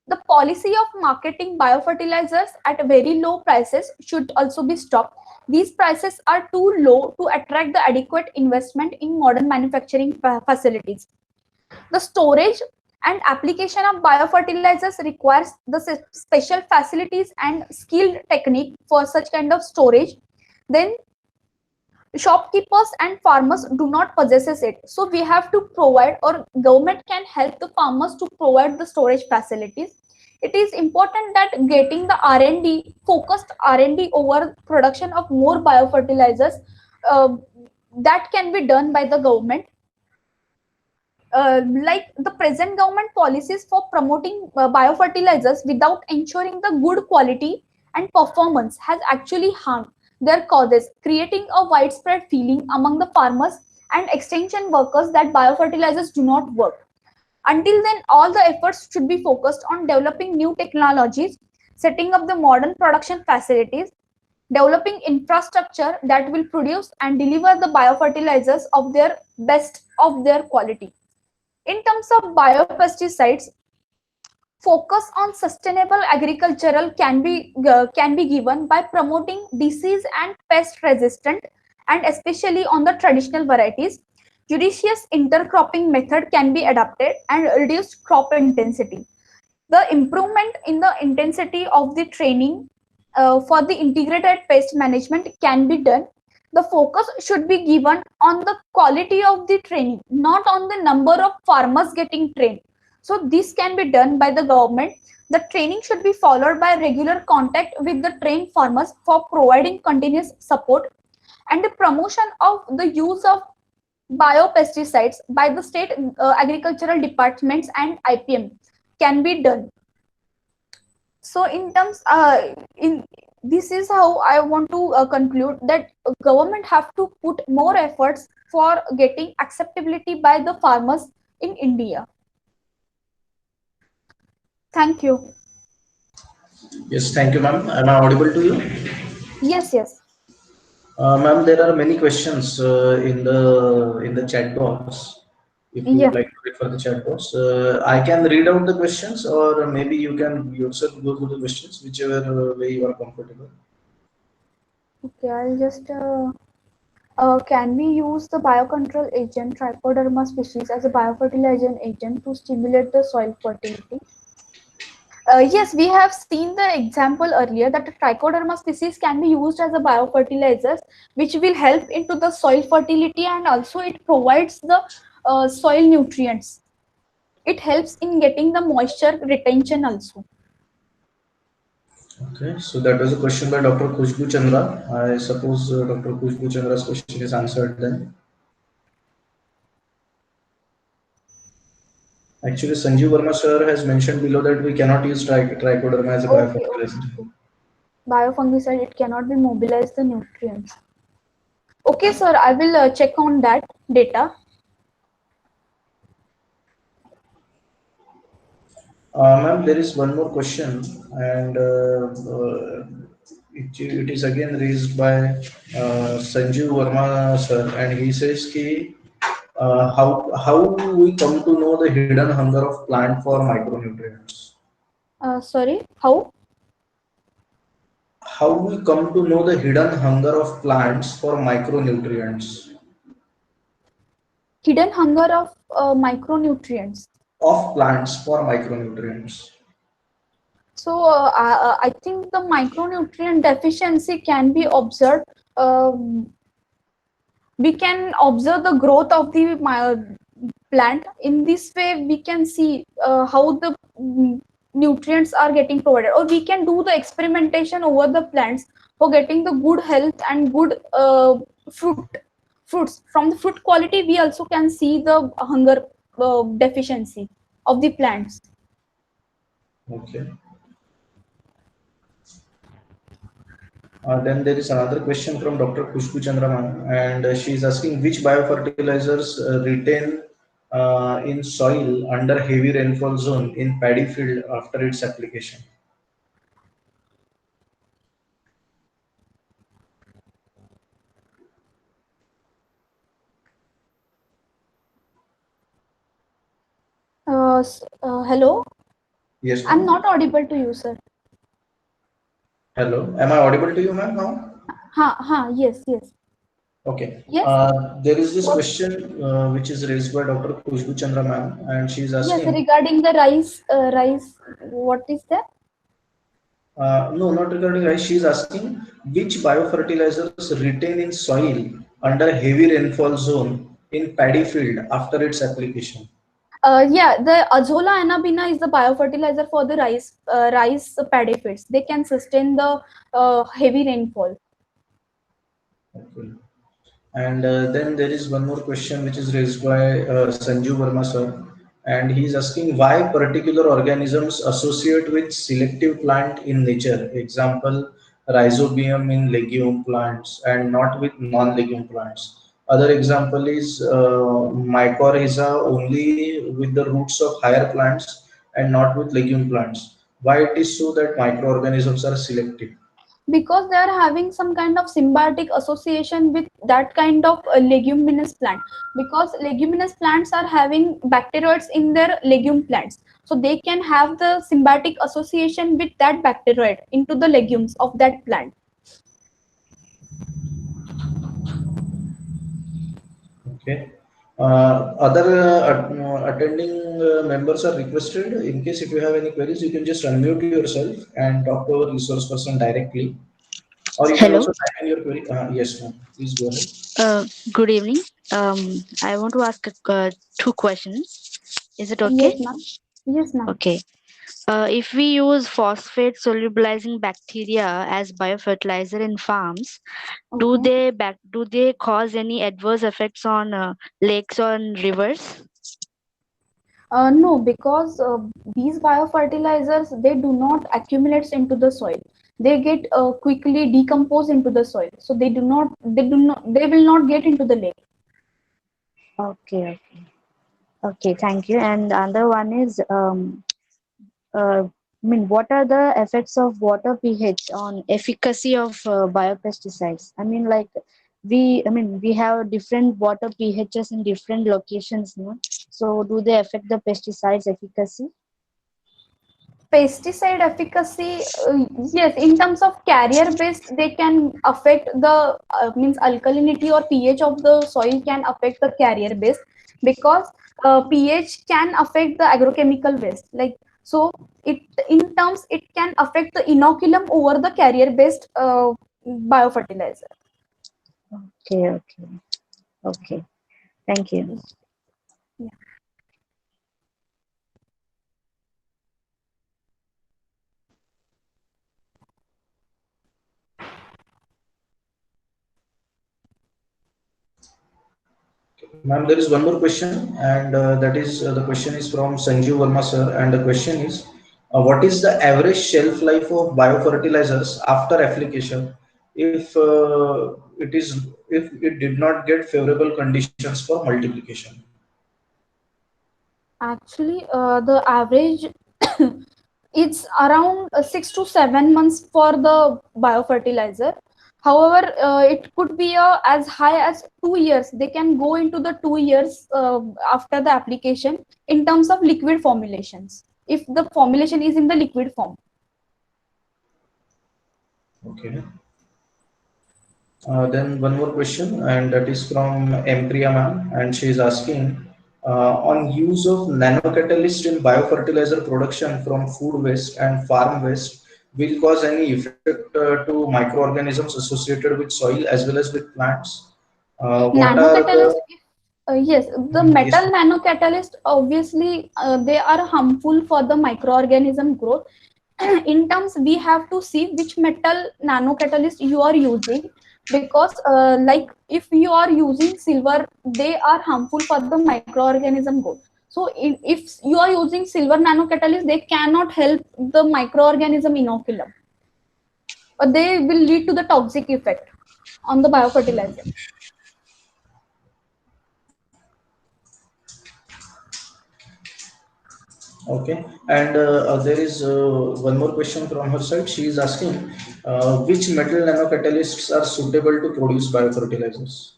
The policy of marketing biofertilizers at very low prices should also be stopped. These prices are too low to attract the adequate investment in modern manufacturing facilities. The storage and application of biofertilizers requires the special facilities and skilled technique for such kind of storage. Then shopkeepers and farmers do not possess it. So we have to provide, or government can help the farmers to provide the storage facilities. It is important that getting the R&D, focused R&D over production of more biofertilizers, uh, that can be done by the government. Like the present government policies for promoting biofertilizers without ensuring the good quality and performance has actually harmed their causes, creating a widespread feeling among the farmers and extension workers that biofertilizers do not work. Until then, all the efforts should be focused on developing new technologies, setting up the modern production facilities, developing infrastructure that will produce and deliver the biofertilizers of their best of their quality. In terms of biopesticides, focus on sustainable agricultural can be given by promoting disease and pest resistant, and especially on the traditional varieties. Judicious intercropping method can be adopted and reduced crop intensity. The improvement in the intensity of the training for the integrated pest management can be done. The focus should be given on the quality of the training, not on the number of farmers getting trained. So this can be done by the government. The training should be followed by regular contact with the trained farmers for providing continuous support, and the promotion of the use of biopesticides by the state agricultural departments and IPM can be done. So in terms in this is how I want to conclude that government have to put more efforts for getting acceptability by the farmers in India. Thank you. Yes, thank you, ma'am. Am I audible to you? Yes. Ma'am, there are many questions in the chat box. If you would Yeah. like to read for the chat box, I can read out the questions, or maybe you can yourself go through the questions, whichever way you are comfortable. Okay, I'll just can we use the biocontrol agent Trichoderma species as a biofertilizer agent to stimulate the soil fertility? Yes, we have seen the example earlier that the Trichoderma species can be used as a biofertilizers, which will help into the soil fertility, and also it provides the soil nutrients. It helps in getting the moisture retention also. Okay, so that was a question by Dr. Khushbu Chandra. I suppose Dr. Khushbu Chandra's question is answered then. Actually, Sanjeev Verma sir has mentioned below that we cannot use trichoderma as a biofertilizer. Okay. Biofungicide, it cannot be mobilized the nutrients. Okay, sir, I will check on that data. Ma'am, there is one more question, and it is again raised by Sanjeev Verma sir, and he says ki, how we come to know the hidden hunger of plant for micronutrients? Sorry, how? How we come to know the hidden hunger of plants for micronutrients? Hidden hunger of micronutrients. Of plants for micronutrients. So I think the micronutrient deficiency can be observed. We can observe the growth of the plant. In this way, we can see how the nutrients are getting provided, or we can do the experimentation over the plants for getting the good health and good fruits. From the fruit quality, we also can see the hunger deficiency of the plants. Okay. Then there is another question from Dr. Khushbu Chandraman, and she is asking which biofertilizers retain in soil under heavy rainfall zone in paddy field after its application. Hello, Yes, I'm ma'am. not audible to you, sir. Hello. Am I audible to you, ma'am, now? Yes, yes, Okay. yes. There is this What? question which is raised by Dr. Khushbu Chandra, ma'am, and she is Yes, asking, regarding the rice. What is that? no, not regarding rice. She is asking which biofertilizers retain in soil under heavy rainfall zone in paddy field after its application. Yeah, the Azolla Anabina is the biofertilizer for the rice paddy fields. They can sustain the heavy rainfall. Okay. And then there is one more question which is raised by Sanju Verma sir, and he is asking why particular organisms associate with selective plant in nature. Example, rhizobium in legume plants and not with non-legume plants. Other example is mycorrhiza only with the roots of higher plants and not with legume plants. Why it is so that microorganisms are selective? Because they are having some kind of symbiotic association with that kind of leguminous plant, because leguminous plants are having bacteroids in their legume plants, so they can have the symbiotic association with that bacteroid into the legumes of that plant. Okay. Other attending members are requested. In case if you have any queries, you can just unmute yourself and talk to our resource person directly, or you can Hello. also type in your query. Yes, ma'am. Please go ahead. Good evening. I want to ask two questions. Is it okay? Yes, ma'am. Yes, ma'am. Okay. If we use phosphate solubilizing bacteria as biofertilizer in farms, Okay. do they cause any adverse effects on lakes or rivers? No, because these biofertilizers, they do not accumulate into the soil. They get quickly decomposed into the soil, so they will not get into the lake. Okay. Okay. Thank you. And the other one is what are the effects of water pH on efficacy of biopesticides? We have different water pHs in different locations, no? So, do they affect the pesticides efficacy? Pesticide efficacy, yes, in terms of carrier based, they can affect the means alkalinity or pH of the soil can affect the carrier based, because pH can affect the agrochemical waste. Like, so, it in terms it can affect the inoculum over the carrier based biofertilizer. Okay. Thank you. Yeah. Ma'am, there is one more question, and that is the question is from Sanjeev Verma sir, and the question is, what is the average shelf life of biofertilizers after application if it did not get favorable conditions for multiplication? Actually, the average it's around 6 to 7 months for the biofertilizer. However, it could be as high as 2 years. They can go into the 2 years after the application in terms of liquid formulations, if the formulation is in the liquid form. Okay. Then one more question, and that is from M. Priya ma'am, and she is asking on use of nanocatalyst in biofertilizer production from food waste and farm waste will cause any effect to microorganisms associated with soil as well as with plants. What are Nanocatalyst, the yes, the yes, metal nanocatalyst, obviously, they are harmful for the microorganism growth. In terms, we have to see which metal nanocatalyst you are using, because like if you are using silver, they are harmful for the microorganism growth. So if you are using silver nanocatalyst, they cannot help the microorganism inoculum. or they will lead to the toxic effect on the biofertilizer. Okay, and there is one more question from her side. She is asking which metal nanocatalysts are suitable to produce biofertilizers.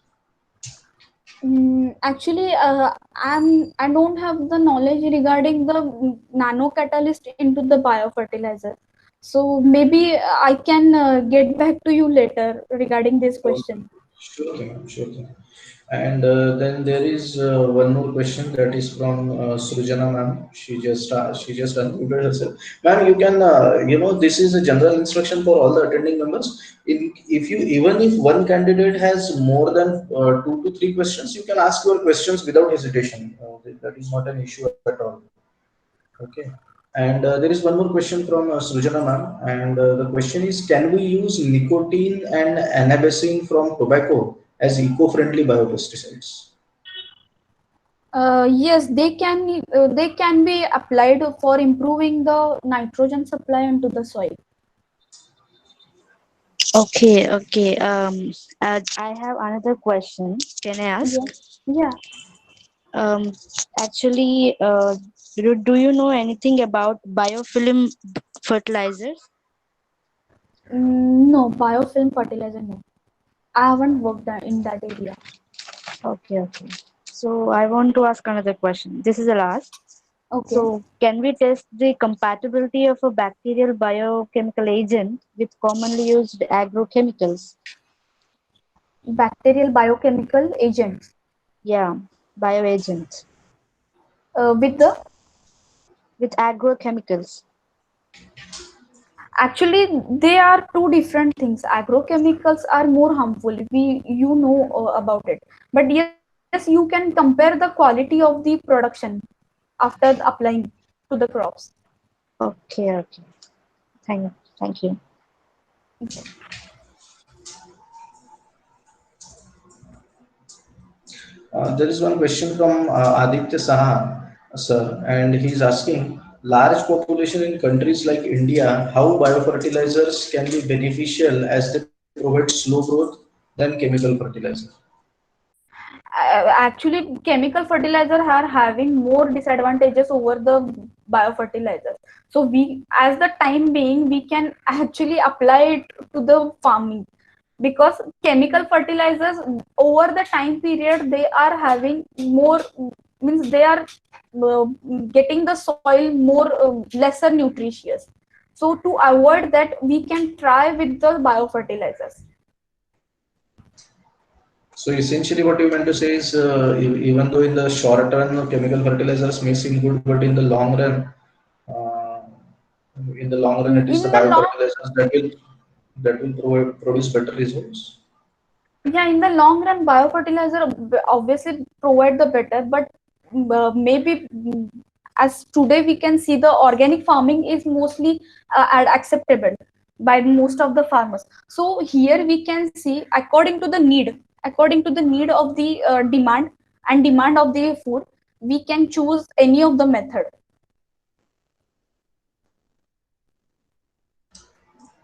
Actually, I don't have the knowledge regarding the nano catalyst into the biofertilizer. So maybe I can get back to you later regarding this Okay. question. Sure thing, sure thing. And then there is one more question that is from Srujana ma'am. She just unmuted herself. Ma'am, you can this is a general instruction for all the attending members. If you even if one candidate has more than 2 to 3 questions, you can ask your questions without hesitation. That is not an issue at all. Okay. And there is one more question from Srujana ma'am, and the question is: can we use nicotine and annabasine from tobacco as eco-friendly biopesticides? Yes, they can be applied for improving the nitrogen supply into the soil. Okay, okay. I have another question. Can I ask? Yeah, yeah. Um, actually, do you know anything about biofilm fertilizers? No, biofilm fertilizer. No, I haven't worked in that area. Okay, okay. So I want to ask another question. This is the last. Okay. So can we test the compatibility of a bacterial biochemical agent with commonly used agrochemicals? Bacterial biochemical agents Yeah, bioagents with the with agrochemicals. actually they are two different things. Agrochemicals are more harmful. You know about it, but yes, you can compare the quality of the production after applying to the crops. Okay, okay. Thank you. There is one question from Aditya Saha, sir, and he's asking: large population in countries like India, how biofertilizers can be beneficial as they provide slow growth than chemical fertilizer? Actually, chemical fertilizer are having more disadvantages over the biofertilizers. So we, as the time being, we can actually apply it to the farming, because chemical fertilizers over the time period they are having more, means they are uh, getting the soil more lesser nutritious. So to avoid that, we can try with the biofertilizers. So essentially, what you meant to say is, even though in the short run chemical fertilizers may seem good, but uh, in the long run, it is the In the long biofertilizers that will produce better results. Yeah, in the long run, biofertilizer obviously provide the better, but maybe as today we can see the organic farming is mostly acceptable by most of the farmers. So here we can see according to the need of the demand and demand of the food, we can choose any of the method.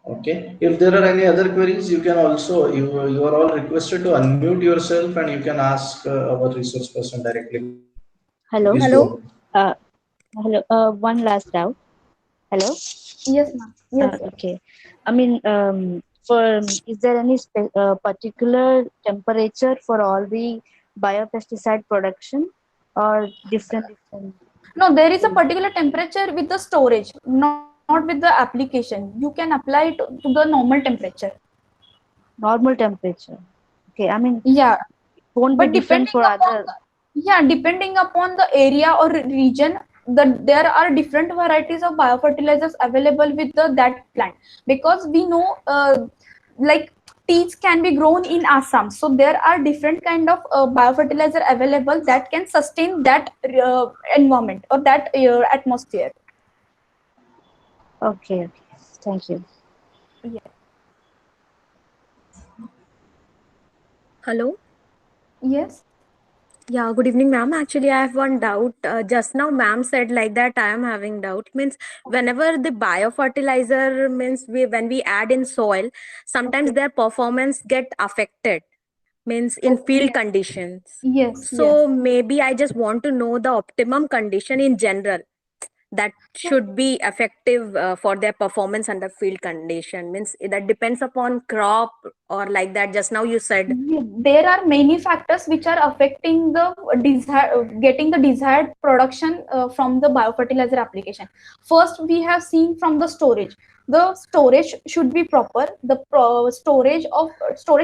Okay. If there are any other queries, you can also you are all requested to unmute yourself and you can ask our resource person directly. Please go ahead. Hello. Uh, hello. One last doubt. Hello. Yes, ma'am. Yes. Okay. I mean, is there any particular temperature for all the biopesticide production, or different? No, there is a particular temperature with the storage, not with the application. You can apply it to the normal temperature. Normal temperature. Okay. I mean, Yeah, it won't be but different depending for upon other. depending upon the area or region, there are different varieties of biofertilizers available with that plant, because we know like teas can be grown in Assam, so there are different kind of biofertilizer available that can sustain that environment or that atmosphere. Okay. Okay. Thank you. Yeah. Hello. Yes. Yeah, good evening, ma'am. Actually, I have one doubt. Just now, ma'am said like that. I am having doubt. Means whenever the biofertilizer means when we add in soil, sometimes Okay. their performance get affected. Means in Okay. field conditions. Yes, yes. So maybe I just want to know the optimum condition in general that So should be effective for their performance under field condition. Means that depends upon crop or like that. Just now you said. there are many factors which are affecting the getting the desired production from the biofertilizer application. First, we have seen from the storage. The storage should be proper. The storage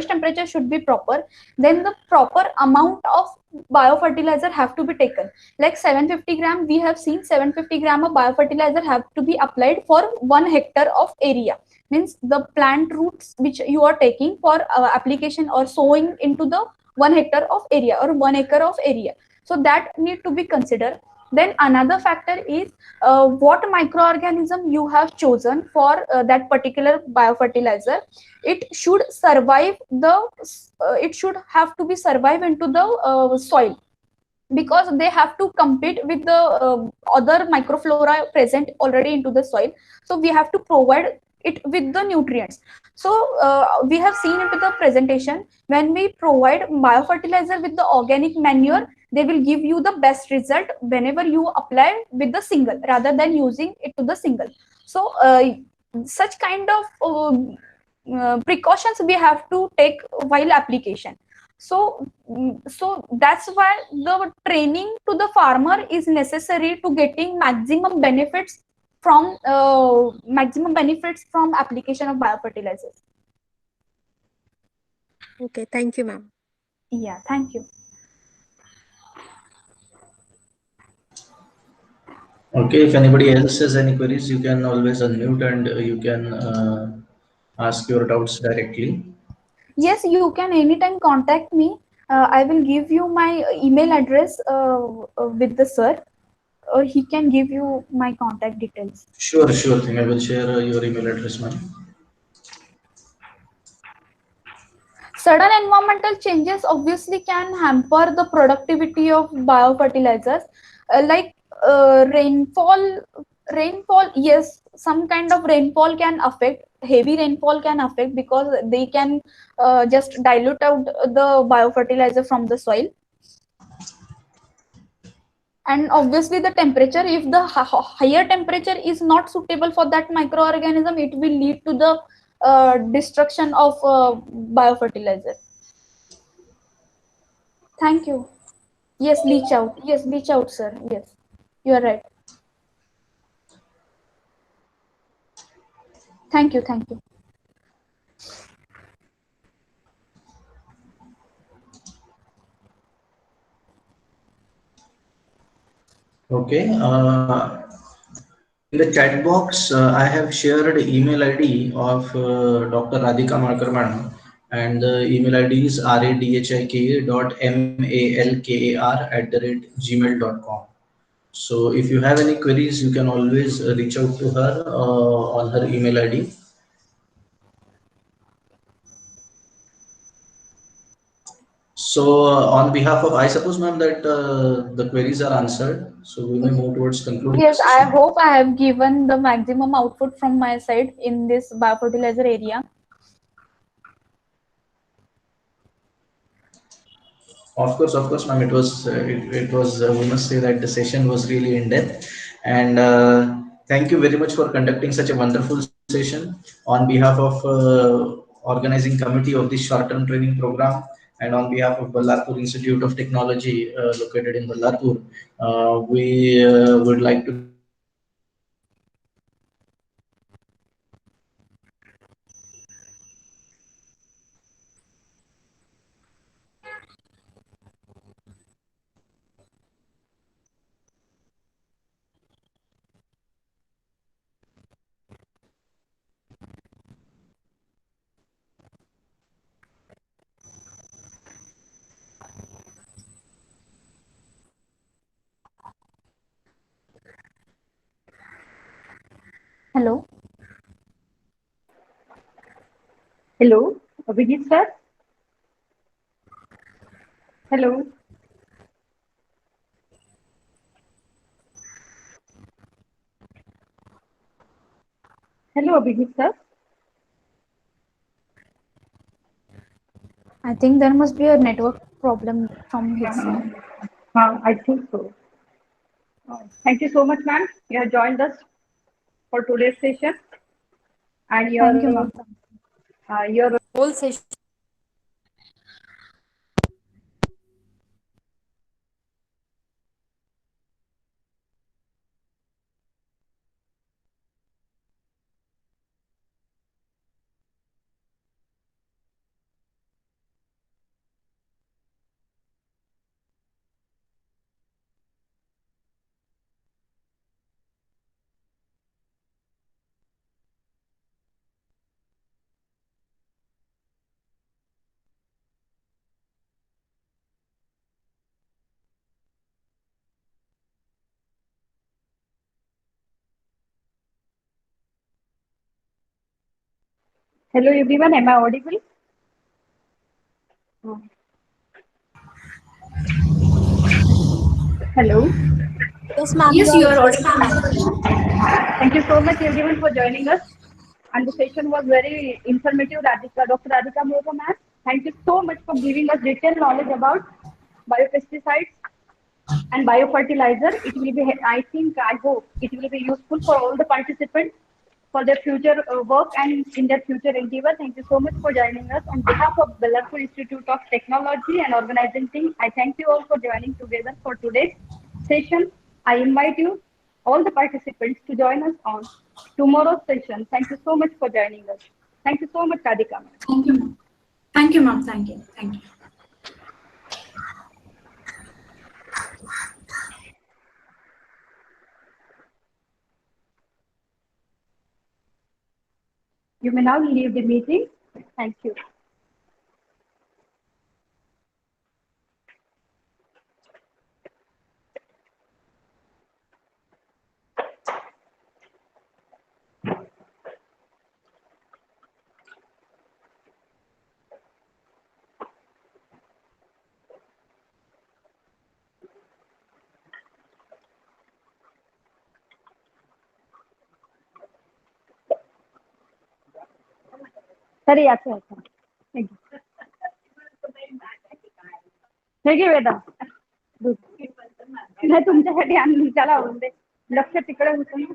temperature should be proper. Then the proper amount of biofertilizer have to be taken. Like 750 gram, we have seen 750 gram of biofertilizer have to be applied for 1 hectare of area. Means the plant roots which you are taking for application or sowing into the 1 hectare of area or 1 acre of area, so that need to be considered. Then another factor is what microorganism you have chosen for that particular biofertilizer. It should survive the it should have to be survive into the soil, because they have to compete with the other microflora present already into the soil. So we have to provide it with the nutrients. So we have seen into the presentation, when we provide biofertilizer with the organic manure, they will give you the best result whenever you apply with the single rather than using it to the single. So such kind of precautions we have to take while application. So so that's why the training to the farmer is necessary to getting maximum benefits from application of biofertilizers. Okay, thank you, ma'am. Yeah, thank you. Okay, if anybody else has any queries, you can always unmute and you can ask your doubts directly. Yes, you can anytime contact me. I will give you my email address with the sir, or he can give you my contact details. Sure, sure thing. I will share your email address, ma'am. Sudden environmental changes obviously can hamper the productivity of biofertilizers, like rainfall. Yes, some kind of rainfall can affect. Heavy rainfall can affect because they can just dilute out the biofertilizer from the soil. And obviously the temperature, if the higher temperature is not suitable for that microorganism, it will lead to the destruction of biofertilizer. Thank you. Yes, leach out. Yes, leach out, sir. Yes, you are right. Thank you. Thank you. Okay. In the chat box, I have shared email ID of Dr. Radhika Markar madam, and the email ID is radhika.malkar@gmail.com. So if you have any queries, you can always reach out to her on her email ID. So on behalf of, I suppose, ma'am, that the queries are answered. So we may move towards concluding the Yes, I session. hope I have given the maximum output from my side in this biofertilizer area. Of course, ma'am. It was. We must say that the session was really in depth, and thank you very much for conducting such a wonderful session on behalf of organizing committee of this short-term training program, and on behalf of Ballarpur Institute of Technology located in Ballarpur. We would like to Hello. Hello, Abhijit sir. Hello. Hello, Abhijit sir. I think there must be a network problem from his side. I think so. Thank you so much, ma'am. You have joined us for today's session, and Thank you, ma'am. your Whole session. hello everyone. Am I audible? Hello. Yes, ma'am, Yes, you you are are audible. audible. Thank you so much everyone for joining us. And the session was very informative. Radhika, Dr. Radhika Mohta, ma'am. Thank you so much for giving us detailed knowledge about biopesticides and biofertilizer. It will be, I think, I hope it will be useful for all the participants for their future work and in their future endeavor. Thank you so much for joining us. On behalf of Ballarpur Institute of Technology and organizing team, I thank you all for joining together for today's session. I invite you, all the participants, to join us on tomorrow's session. Thank you so much for joining us. Thank you so much, Radhika. Thank you, ma'am. Thank you, ma'am. Thank you. Thank you. You may now leave the meeting. Thank you. Sir याचं आहे. Thank you. ठीक आहे वेदा. नाही तुमच्यासाठी आणि त्याला आवडून दे. लक्ष तिकडे होतं ना.